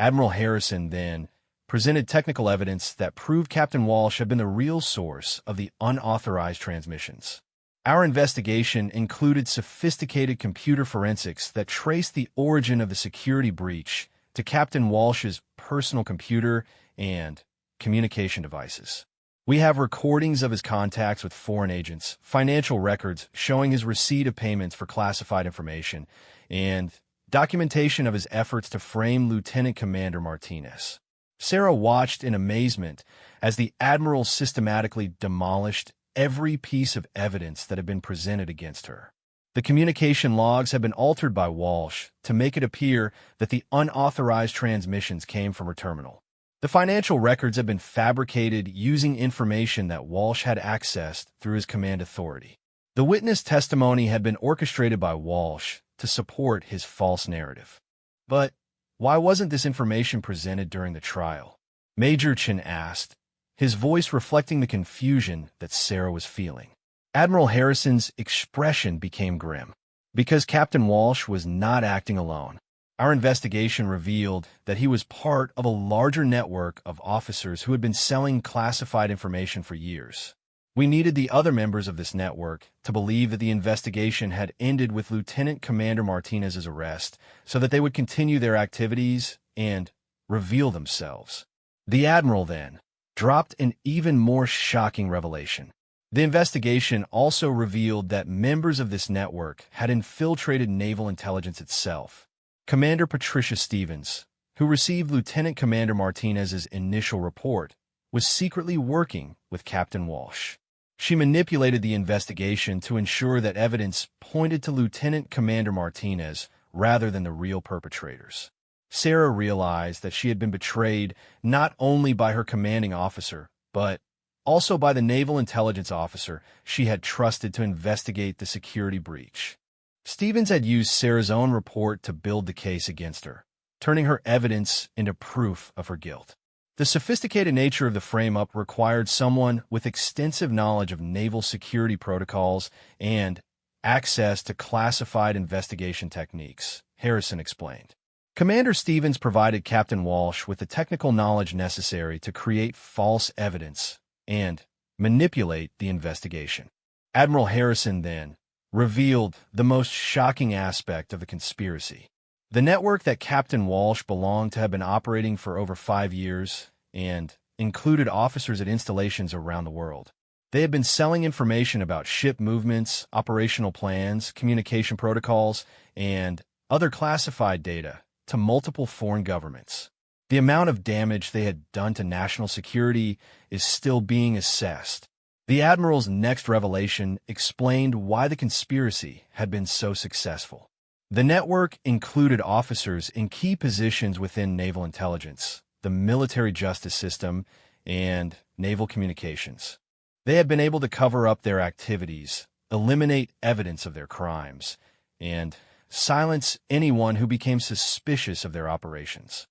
Admiral Harrison then presented technical evidence that proved Captain Walsh had been the real source of the unauthorized transmissions. Our investigation included sophisticated computer forensics that traced the origin of the security breach to Captain Walsh's personal computer and communication devices. We have recordings of his contacts with foreign agents, financial records showing his receipt of payments for classified information, and documentation of his efforts to frame Lieutenant Commander Martinez. Sarah watched in amazement as the Admiral systematically demolished every piece of evidence that had been presented against her. The communication logs had been altered by Walsh to make it appear that the unauthorized transmissions came from her terminal. The financial records had been fabricated using information that Walsh had accessed through his command authority. The witness testimony had been orchestrated by Walsh to support his false narrative. But why wasn't this information presented during the trial? Major Chin asked, his voice reflecting the confusion that Sarah was feeling. Admiral Harrison's expression became grim. Because Captain Walsh was not acting alone. Our investigation revealed that he was part of a larger network of officers who had been selling classified information for years. We needed the other members of this network to believe that the investigation had ended with Lieutenant Commander Martinez's arrest so that they would continue their activities and reveal themselves. The Admiral then dropped an even more shocking revelation. The investigation also revealed that members of this network had infiltrated naval intelligence itself. Commander Patricia Stevens, who received Lieutenant Commander Martinez's initial report, was secretly working with Captain Walsh. She manipulated the investigation to ensure that evidence pointed to Lieutenant Commander Martinez rather than the real perpetrators. Sarah realized that she had been betrayed not only by her commanding officer, but also by the naval intelligence officer she had trusted to investigate the security breach. Stevens had used Sarah's own report to build the case against her, turning her evidence into proof of her guilt. The sophisticated nature of the frame-up required someone with extensive knowledge of naval security protocols and access to classified investigation techniques, Harrison explained. Commander Stevens provided Captain Walsh with the technical knowledge necessary to create false evidence and manipulate the investigation. Admiral Harrison then revealed the most shocking aspect of the conspiracy. The network that Captain Walsh belonged to had been operating for over 5 years and included officers at installations around the world. They had been selling information about ship movements, operational plans, communication protocols, and other classified data to multiple foreign governments. The amount of damage they had done to national security is still being assessed. The Admiral's next revelation explained why the conspiracy had been so successful. The network included officers in key positions within naval intelligence, the military justice system, and naval communications. They had been able to cover up their activities, eliminate evidence of their crimes, and silence anyone who became suspicious of their operations.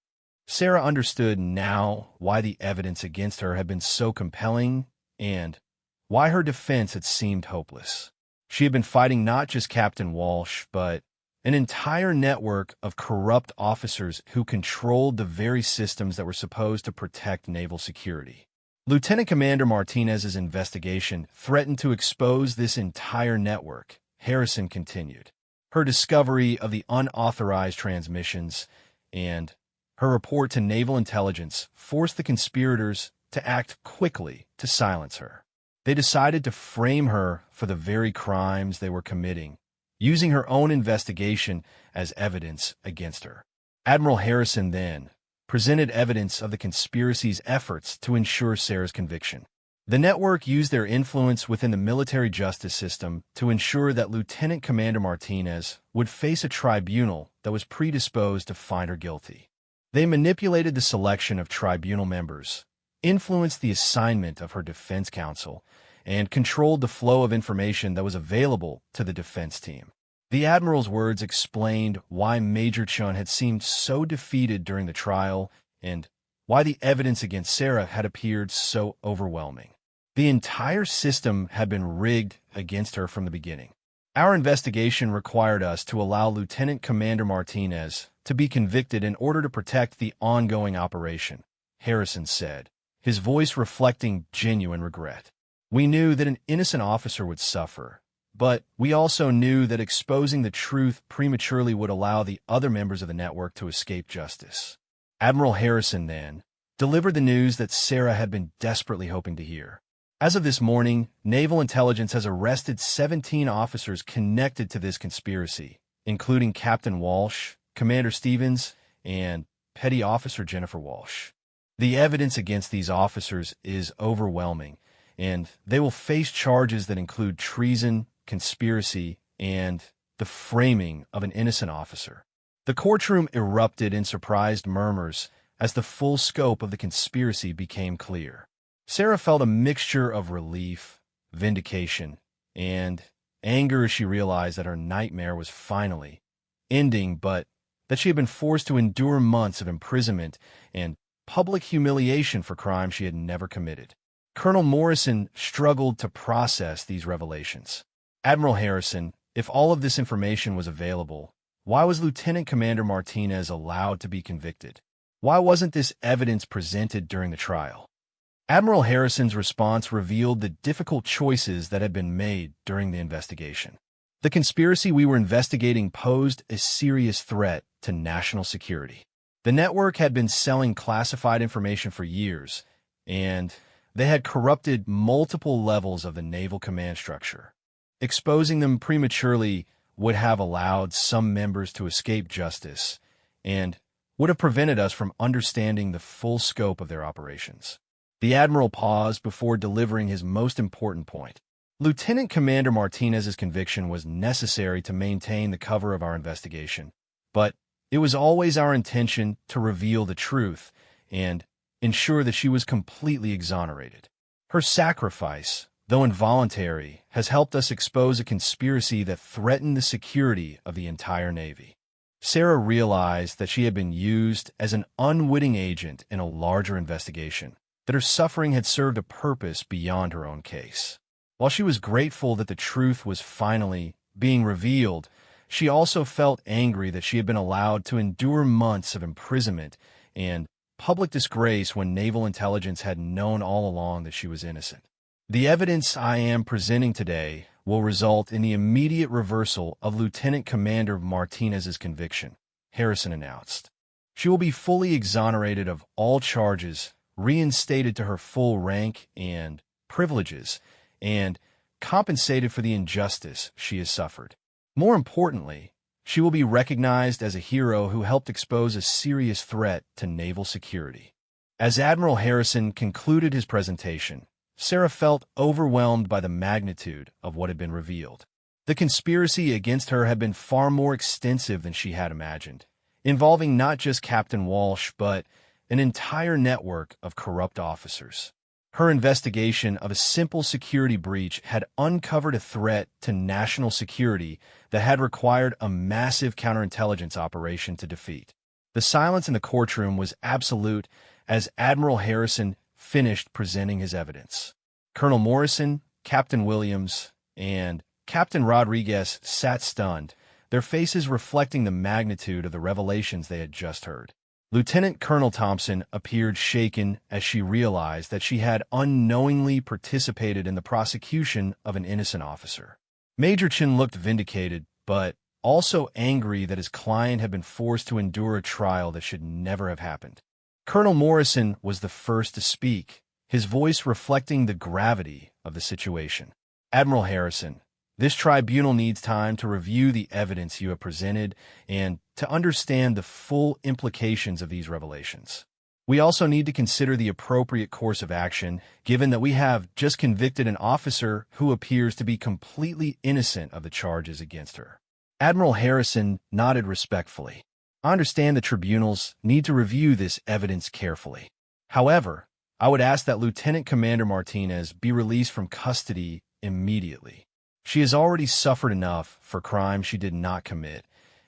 Sarah understood now why the evidence against her had been so compelling and why her defense had seemed hopeless. She had been fighting not just Captain Walsh, but an entire network of corrupt officers who controlled the very systems that were supposed to protect naval security. Lieutenant Commander Martinez's investigation threatened to expose this entire network, Harrison continued. Her discovery of the unauthorized transmissions and her report to naval intelligence forced the conspirators to act quickly to silence her. They decided to frame her for the very crimes they were committing, using her own investigation as evidence against her. Admiral Harrison then presented evidence of the conspiracy's efforts to ensure Sarah's conviction. The network used their influence within the military justice system to ensure that Lieutenant Commander Martinez would face a tribunal that was predisposed to find her guilty. They manipulated the selection of tribunal members, influenced the assignment of her defense counsel, and controlled the flow of information that was available to the defense team. The Admiral's words explained why Major Chun had seemed so defeated during the trial and why the evidence against Sarah had appeared so overwhelming. The entire system had been rigged against her from the beginning. Our investigation required us to allow Lieutenant Commander Martinez to be convicted in order to protect the ongoing operation, Harrison said, his voice reflecting genuine regret. We knew that an innocent officer would suffer, but we also knew that exposing the truth prematurely would allow the other members of the network to escape justice. Admiral Harrison then delivered the news that Sarah had been desperately hoping to hear. As of this morning, Naval Intelligence has arrested 17 officers connected to this conspiracy, including Captain Walsh, Commander Stevens, and Petty Officer Jennifer Walsh. The evidence against these officers is overwhelming, and they will face charges that include treason, conspiracy, and the framing of an innocent officer. The courtroom erupted in surprised murmurs as the full scope of the conspiracy became clear. Sarah felt a mixture of relief, vindication, and anger as she realized that her nightmare was finally ending, but that she had been forced to endure months of imprisonment and public humiliation for crimes she had never committed. Colonel Morrison struggled to process these revelations. Admiral Harrison, if all of this information was available, why was Lieutenant Commander Martinez allowed to be convicted? Why wasn't this evidence presented during the trial? Admiral Harrison's response revealed the difficult choices that had been made during the investigation. The conspiracy we were investigating posed a serious threat to national security. The network had been selling classified information for years, and they had corrupted multiple levels of the naval command structure. Exposing them prematurely would have allowed some members to escape justice and would have prevented us from understanding the full scope of their operations. The Admiral paused before delivering his most important point. Lieutenant Commander Martinez's conviction was necessary to maintain the cover of our investigation, but it was always our intention to reveal the truth and ensure that she was completely exonerated. Her sacrifice, though involuntary, has helped us expose a conspiracy that threatened the security of the entire Navy. Sarah realized that she had been used as an unwitting agent in a larger investigation, that her suffering had served a purpose beyond her own case. While she was grateful that the truth was finally being revealed, she also felt angry that she had been allowed to endure months of imprisonment and public disgrace when naval intelligence had known all along that she was innocent. The evidence I am presenting today will result in the immediate reversal of Lieutenant Commander Martinez's conviction. Harrison announced. She will be fully exonerated of all charges, reinstated to her full rank and privileges, and compensated for the injustice she has suffered. More importantly, she will be recognized as a hero who helped expose a serious threat to naval security. As Admiral Harrison concluded his presentation, Sarah felt overwhelmed by the magnitude of what had been revealed. The conspiracy against her had been far more extensive than she had imagined, involving not just Captain Walsh, but an entire network of corrupt officers. Her investigation of a simple security breach had uncovered a threat to national security that had required a massive counterintelligence operation to defeat. The silence in the courtroom was absolute as Admiral Harrison finished presenting his evidence. Colonel Morrison, Captain Williams, and Captain Rodriguez sat stunned, their faces reflecting the magnitude of the revelations they had just heard. Lieutenant Colonel Thompson appeared shaken as she realized that she had unknowingly participated in the prosecution of an innocent officer. Major Chin looked vindicated, but also angry that his client had been forced to endure a trial that should never have happened. Colonel Morrison was the first to speak, his voice reflecting the gravity of the situation. Admiral Harrison, this tribunal needs time to review the evidence you have presented and to understand the full implications of these revelations. We also need to consider the appropriate course of action, given that we have just convicted an officer who appears to be completely innocent of the charges against her. Admiral Harrison nodded respectfully. I understand the tribunals need to review this evidence carefully. However, I would ask that Lieutenant Commander Martinez be released from custody immediately. She has already suffered enough for crimes she did not commit,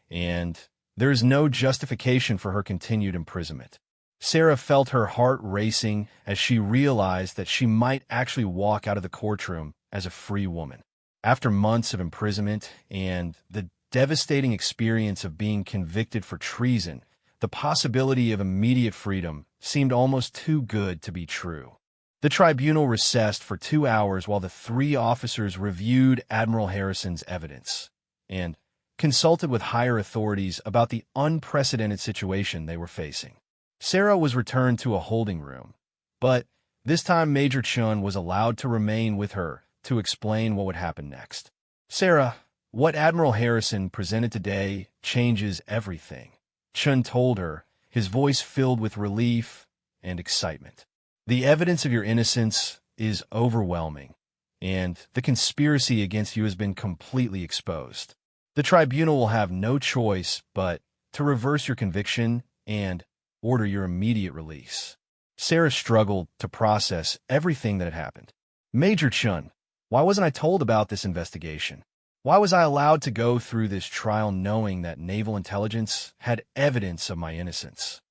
and there is no justification for her continued imprisonment. Sarah felt her heart racing as she realized that she might actually walk out of the courtroom as a free woman. After months of imprisonment and the devastating experience of being convicted for treason, the possibility of immediate freedom seemed almost too good to be true. The tribunal recessed for 2 hours while the 3 officers reviewed Admiral Harrison's evidence and consulted with higher authorities about the unprecedented situation they were facing. Sarah was returned to a holding room, but this time Major Chun was allowed to remain with her to explain what would happen next. Sarah, what Admiral Harrison presented today changes everything, Chun told her, his voice filled with relief and excitement. The evidence of your innocence is overwhelming, and the conspiracy against you has been completely exposed. The tribunal will have no choice but to reverse your conviction and order your immediate release. Sarah struggled to process everything that had happened. Major Chun, why wasn't I told about this investigation? Why was I allowed to go through this trial knowing that naval intelligence had evidence of my innocence?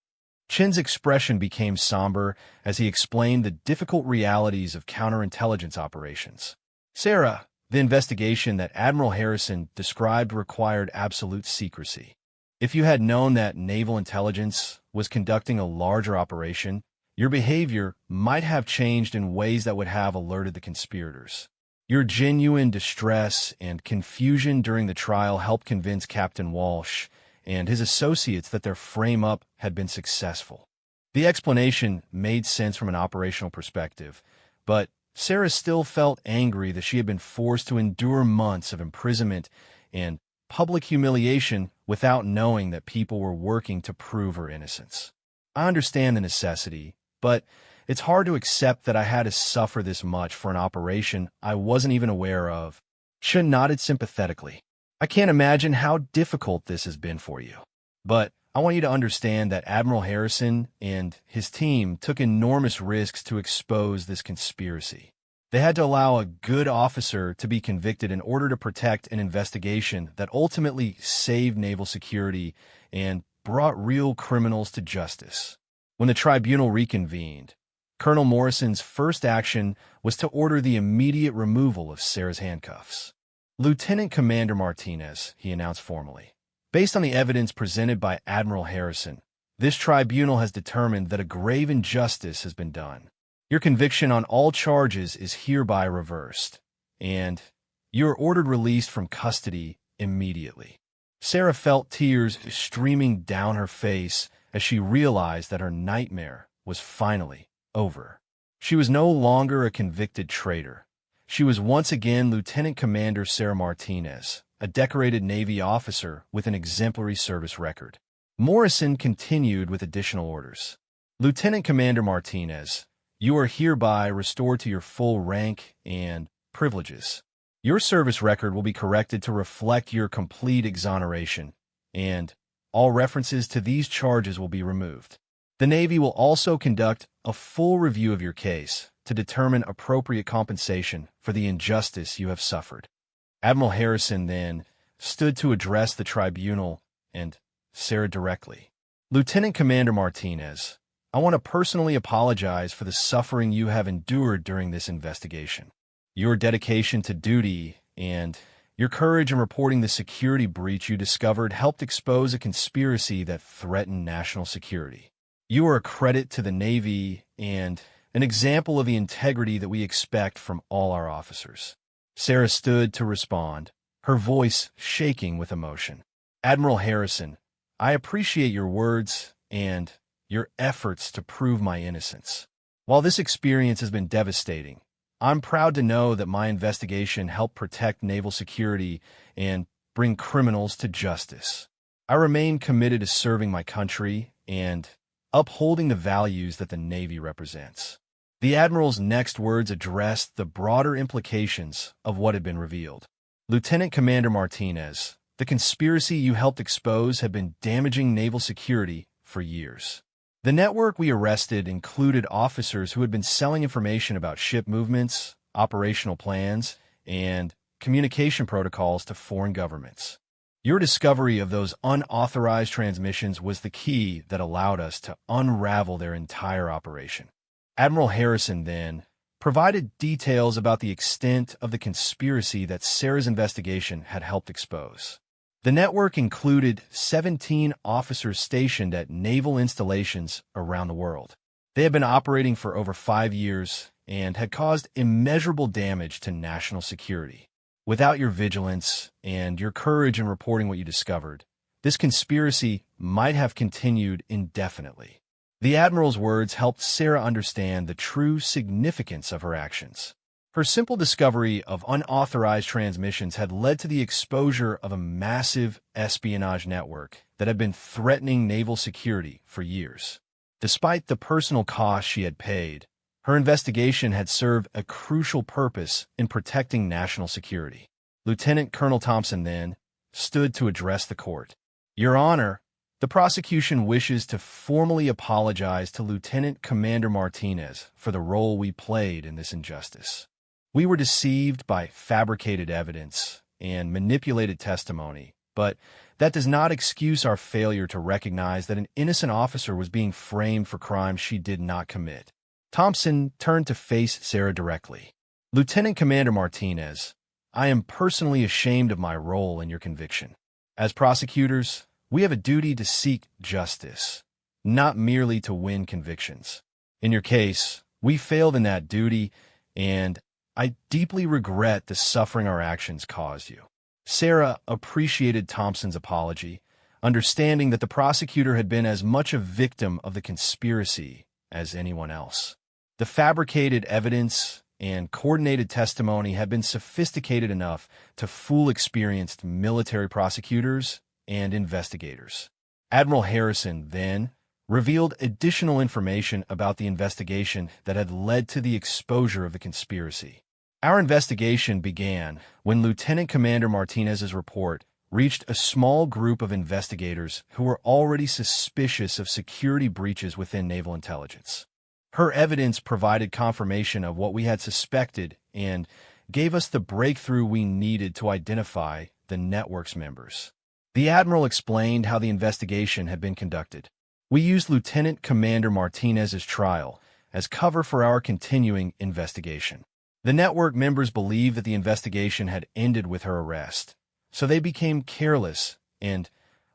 Chin's expression became somber as he explained the difficult realities of counterintelligence operations. Sarah, the investigation that Admiral Harrison described required absolute secrecy. If you had known that naval intelligence was conducting a larger operation, your behavior might have changed in ways that would have alerted the conspirators. Your genuine distress and confusion during the trial helped convince Captain Walsh and his associates that their frame-up had been successful. The explanation made sense from an operational perspective, but Sarah still felt angry that she had been forced to endure months of imprisonment and public humiliation without knowing that people were working to prove her innocence. I understand the necessity, but it's hard to accept that I had to suffer this much for an operation I wasn't even aware of. Chun nodded sympathetically. I can't imagine how difficult this has been for you. But I want you to understand that Admiral Harrison and his team took enormous risks to expose this conspiracy. They had to allow a good officer to be convicted in order to protect an investigation that ultimately saved naval security and brought real criminals to justice. When the tribunal reconvened, Colonel Morrison's first action was to order the immediate removal of Sarah's handcuffs. Lieutenant Commander Martinez, he announced formally. Based on the evidence presented by Admiral Harrison, this tribunal has determined that a grave injustice has been done. Your conviction on all charges is hereby reversed, and you are ordered released from custody immediately. Sarah felt tears streaming down her face as she realized that her nightmare was finally over. She was no longer a convicted traitor. She was once again Lieutenant Commander Sarah Martinez, a decorated Navy officer with an exemplary service record. Morrison continued with additional orders. Lieutenant Commander Martinez, you are hereby restored to your full rank and privileges. Your service record will be corrected to reflect your complete exoneration, and all references to these charges will be removed. The Navy will also conduct a full review of your case to determine appropriate compensation for the injustice you have suffered. Admiral Harrison then stood to address the tribunal and Sarah directly. Lieutenant Commander Martinez, I want to personally apologize for the suffering you have endured during this investigation. Your dedication to duty and your courage in reporting the security breach you discovered helped expose a conspiracy that threatened national security. You are a credit to the Navy and an example of the integrity that we expect from all our officers. Sarah stood to respond, her voice shaking with emotion. Admiral Harrison, I appreciate your words and your efforts to prove my innocence. While this experience has been devastating, I'm proud to know that my investigation helped protect naval security and bring criminals to justice. I remain committed to serving my country and upholding the values that the Navy represents. The Admiral's next words addressed the broader implications of what had been revealed. Lieutenant Commander Martinez, the conspiracy you helped expose had been damaging naval security for years. The network we arrested included officers who had been selling information about ship movements, operational plans, and communication protocols to foreign governments. Your discovery of those unauthorized transmissions was the key that allowed us to unravel their entire operation. Admiral Harrison then provided details about the extent of the conspiracy that Sarah's investigation had helped expose. The network included 17 officers stationed at naval installations around the world. They had been operating for over 5 years and had caused immeasurable damage to national security. Without your vigilance and your courage in reporting what you discovered, this conspiracy might have continued indefinitely. The Admiral's words helped Sarah understand the true significance of her actions. Her simple discovery of unauthorized transmissions had led to the exposure of a massive espionage network that had been threatening naval security for years. Despite the personal cost she had paid, her investigation had served a crucial purpose in protecting national security. Lieutenant Colonel Thompson then stood to address the court. Your Honor, the prosecution wishes to formally apologize to Lieutenant Commander Martinez for the role we played in this injustice. We were deceived by fabricated evidence and manipulated testimony, but that does not excuse our failure to recognize that an innocent officer was being framed for crimes she did not commit. Thompson turned to face Sarah directly. Lieutenant Commander Martinez, I am personally ashamed of my role in your conviction. As prosecutors, we have a duty to seek justice, not merely to win convictions. In your case, we failed in that duty, and I deeply regret the suffering our actions caused you. Sarah appreciated Thompson's apology, understanding that the prosecutor had been as much a victim of the conspiracy as anyone else. The fabricated evidence and coordinated testimony had been sophisticated enough to fool experienced military prosecutors and investigators. Admiral Harrison then revealed additional information about the investigation that had led to the exposure of the conspiracy. Our investigation began when Lieutenant Commander Martinez's report reached a small group of investigators who were already suspicious of security breaches within naval intelligence. Her evidence provided confirmation of what we had suspected and gave us the breakthrough we needed to identify the network's members. The Admiral explained how the investigation had been conducted. We used Lieutenant Commander Martinez's trial as cover for our continuing investigation. The network members believed that the investigation had ended with her arrest, so they became careless and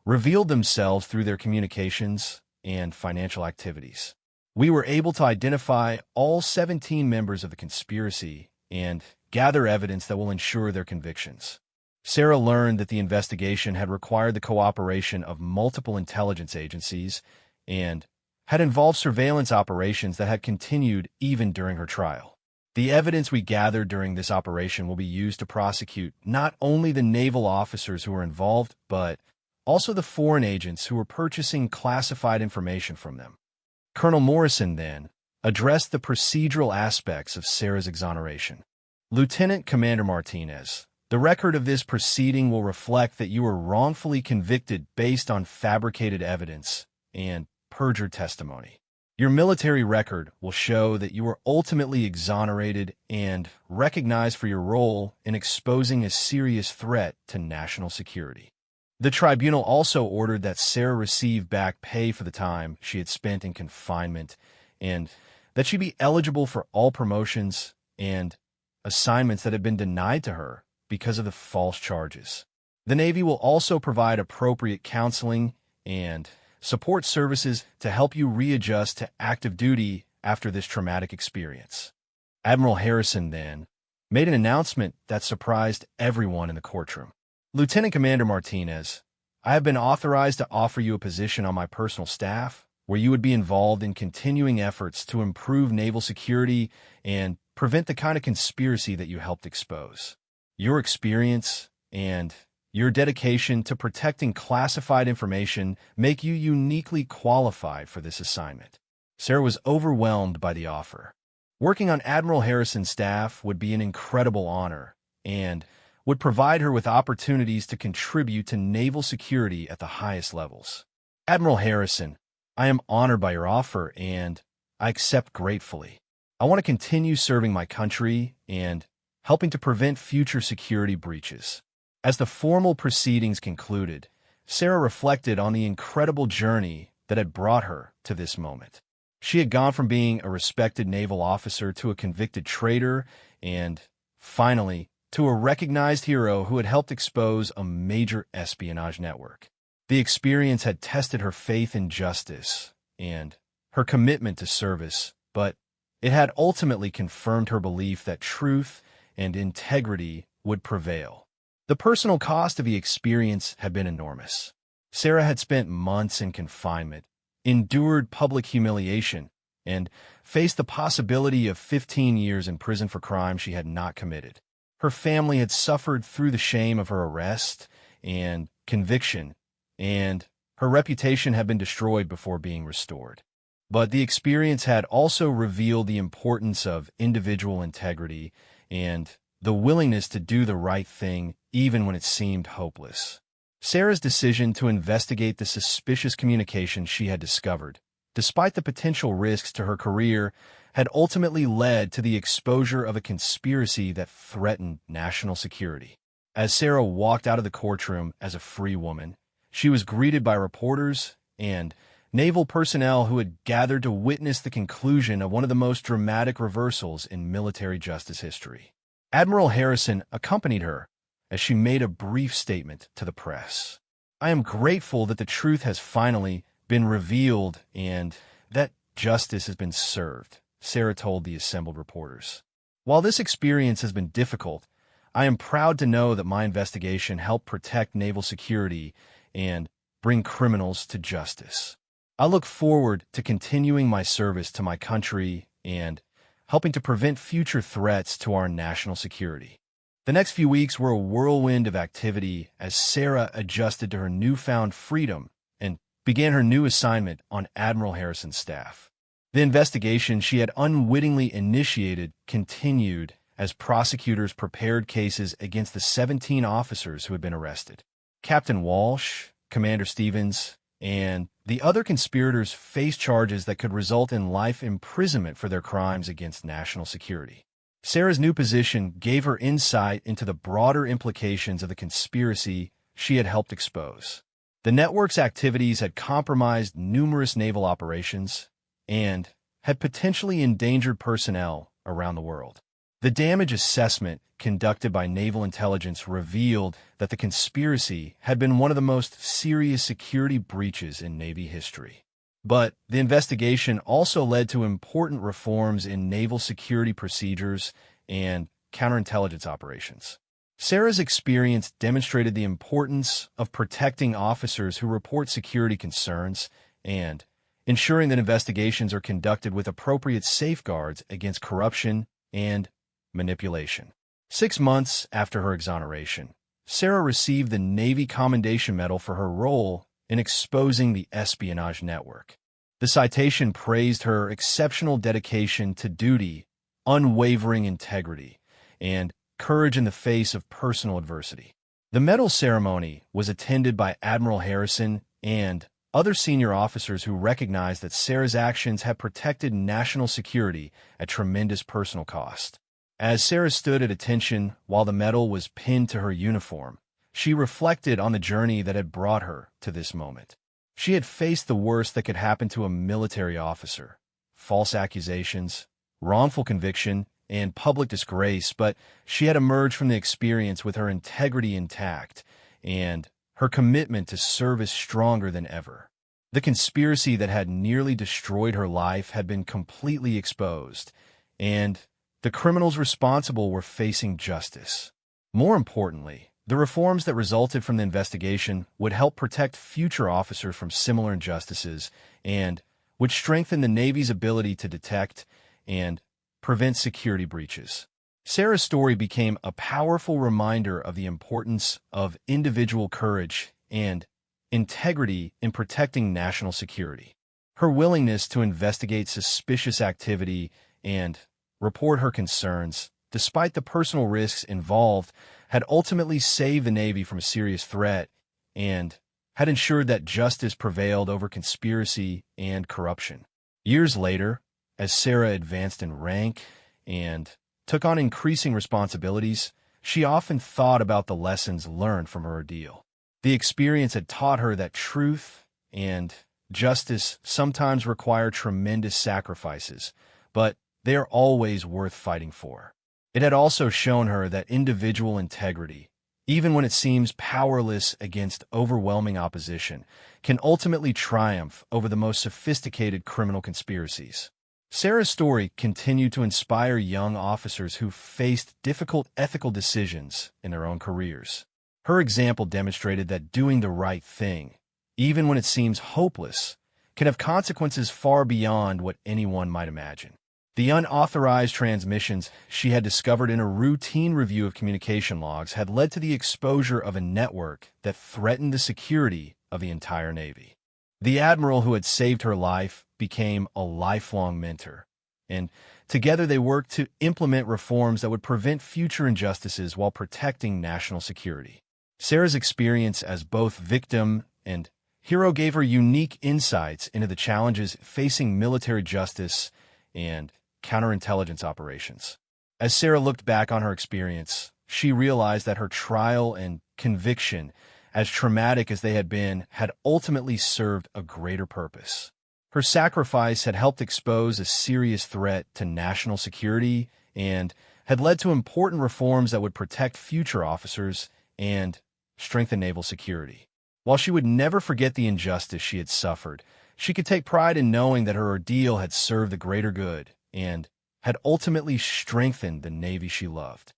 revealed themselves through their communications and financial activities. We were able to identify all 17 members of the conspiracy and gather evidence that will ensure their convictions. Sarah learned that the investigation had required the cooperation of multiple intelligence agencies and had involved surveillance operations that had continued even during her trial. The evidence we gathered during this operation will be used to prosecute not only the naval officers who were involved, but also the foreign agents who were purchasing classified information from them. Colonel Morrison, then, addressed the procedural aspects of Sarah's exoneration. Lieutenant Commander Martinez, the record of this proceeding will reflect that you were wrongfully convicted based on fabricated evidence and perjured testimony. Your military record will show that you were ultimately exonerated and recognized for your role in exposing a serious threat to national security. The tribunal also ordered that Sarah receive back pay for the time she had spent in confinement and that she be eligible for all promotions and assignments that had been denied to her because of the false charges. The Navy will also provide appropriate counseling and support services to help you readjust to active duty after this traumatic experience. Admiral Harrison then made an announcement that surprised everyone in the courtroom. Lieutenant Commander Martinez, I have been authorized to offer you a position on my personal staff where you would be involved in continuing efforts to improve naval security and prevent the kind of conspiracy that you helped expose. Your experience and your dedication to protecting classified information make you uniquely qualified for this assignment. Sarah was overwhelmed by the offer. Working on Admiral Harrison's staff would be an incredible honor and would provide her with opportunities to contribute to naval security at the highest levels. Admiral Harrison, I am honored by your offer and I accept gratefully. I want to continue serving my country and helping to prevent future security breaches. As the formal proceedings concluded, Sarah reflected on the incredible journey that had brought her to this moment. She had gone from being a respected naval officer to a convicted traitor and, finally, to a recognized hero who had helped expose a major espionage network. The experience had tested her faith in justice and her commitment to service, but it had ultimately confirmed her belief that truth and integrity would prevail. The personal cost of the experience had been enormous. Sarah had spent months in confinement, endured public humiliation, and faced the possibility of 15 years in prison for crimes she had not committed. Her family had suffered through the shame of her arrest and conviction, and her reputation had been destroyed before being restored. But the experience had also revealed the importance of individual integrity and the willingness to do the right thing even when it seemed hopeless. Sarah's decision to investigate the suspicious communication she had discovered, despite the potential risks to her career, had ultimately led to the exposure of a conspiracy that threatened national security. As Sarah walked out of the courtroom as a free woman, she was greeted by reporters and naval personnel who had gathered to witness the conclusion of one of the most dramatic reversals in military justice history. Admiral Harrison accompanied her as she made a brief statement to the press. I am grateful that the truth has finally been revealed and that justice has been served, Sarah told the assembled reporters. While this experience has been difficult, I am proud to know that my investigation helped protect naval security and bring criminals to justice. I look forward to continuing my service to my country and helping to prevent future threats to our national security. The next few weeks were a whirlwind of activity as Sarah adjusted to her newfound freedom and began her new assignment on Admiral Harrison's staff. The investigation she had unwittingly initiated continued as prosecutors prepared cases against the 17 officers who had been arrested. Captain Walsh, Commander Stevens, and the other conspirators faced charges that could result in life imprisonment for their crimes against national security. Sarah's new position gave her insight into the broader implications of the conspiracy she had helped expose. The network's activities had compromised numerous naval operations and had potentially endangered personnel around the world. The damage assessment conducted by naval intelligence revealed that the conspiracy had been one of the most serious security breaches in Navy history. But the investigation also led to important reforms in naval security procedures and counterintelligence operations. Sarah's experience demonstrated the importance of protecting officers who report security concerns and ensuring that investigations are conducted with appropriate safeguards against corruption and manipulation. 6 months after her exoneration, Sarah received the Navy Commendation Medal for her role in exposing the espionage network. The citation praised her exceptional dedication to duty, unwavering integrity, and courage in the face of personal adversity. The medal ceremony was attended by Admiral Harrison and other senior officers who recognized that Sarah's actions had protected national security at tremendous personal cost. As Sarah stood at attention while the medal was pinned to her uniform, she reflected on the journey that had brought her to this moment. She had faced the worst that could happen to a military officer: false accusations, wrongful conviction, and public disgrace, but she had emerged from the experience with her integrity intact and her commitment to service stronger than ever. The conspiracy that had nearly destroyed her life had been completely exposed, and the criminals responsible were facing justice. More importantly, the reforms that resulted from the investigation would help protect future officers from similar injustices and would strengthen the Navy's ability to detect and prevent security breaches. Sarah's story became a powerful reminder of the importance of individual courage and integrity in protecting national security. Her willingness to investigate suspicious activity and report her concerns, despite the personal risks involved, had ultimately saved the Navy from a serious threat and had ensured that justice prevailed over conspiracy and corruption. Years later, as Sarah advanced in rank and took on increasing responsibilities, she often thought about the lessons learned from her ordeal. The experience had taught her that truth and justice sometimes require tremendous sacrifices, but they are always worth fighting for. It had also shown her that individual integrity, even when it seems powerless against overwhelming opposition, can ultimately triumph over the most sophisticated criminal conspiracies. Sarah's story continued to inspire young officers who faced difficult ethical decisions in their own careers. Her example demonstrated that doing the right thing, even when it seems hopeless, can have consequences far beyond what anyone might imagine. The unauthorized transmissions she had discovered in a routine review of communication logs had led to the exposure of a network that threatened the security of the entire Navy. The Admiral who had saved her life became a lifelong mentor, and together they worked to implement reforms that would prevent future injustices while protecting national security. Sarah's experience as both victim and hero gave her unique insights into the challenges facing military justice and counterintelligence operations. As Sarah looked back on her experience, she realized that her trial and conviction, as traumatic as they had been, had ultimately served a greater purpose. Her sacrifice had helped expose a serious threat to national security and had led to important reforms that would protect future officers and strengthen naval security. While she would never forget the injustice she had suffered, she could take pride in knowing that her ordeal had served the greater good and had ultimately strengthened the Navy she loved.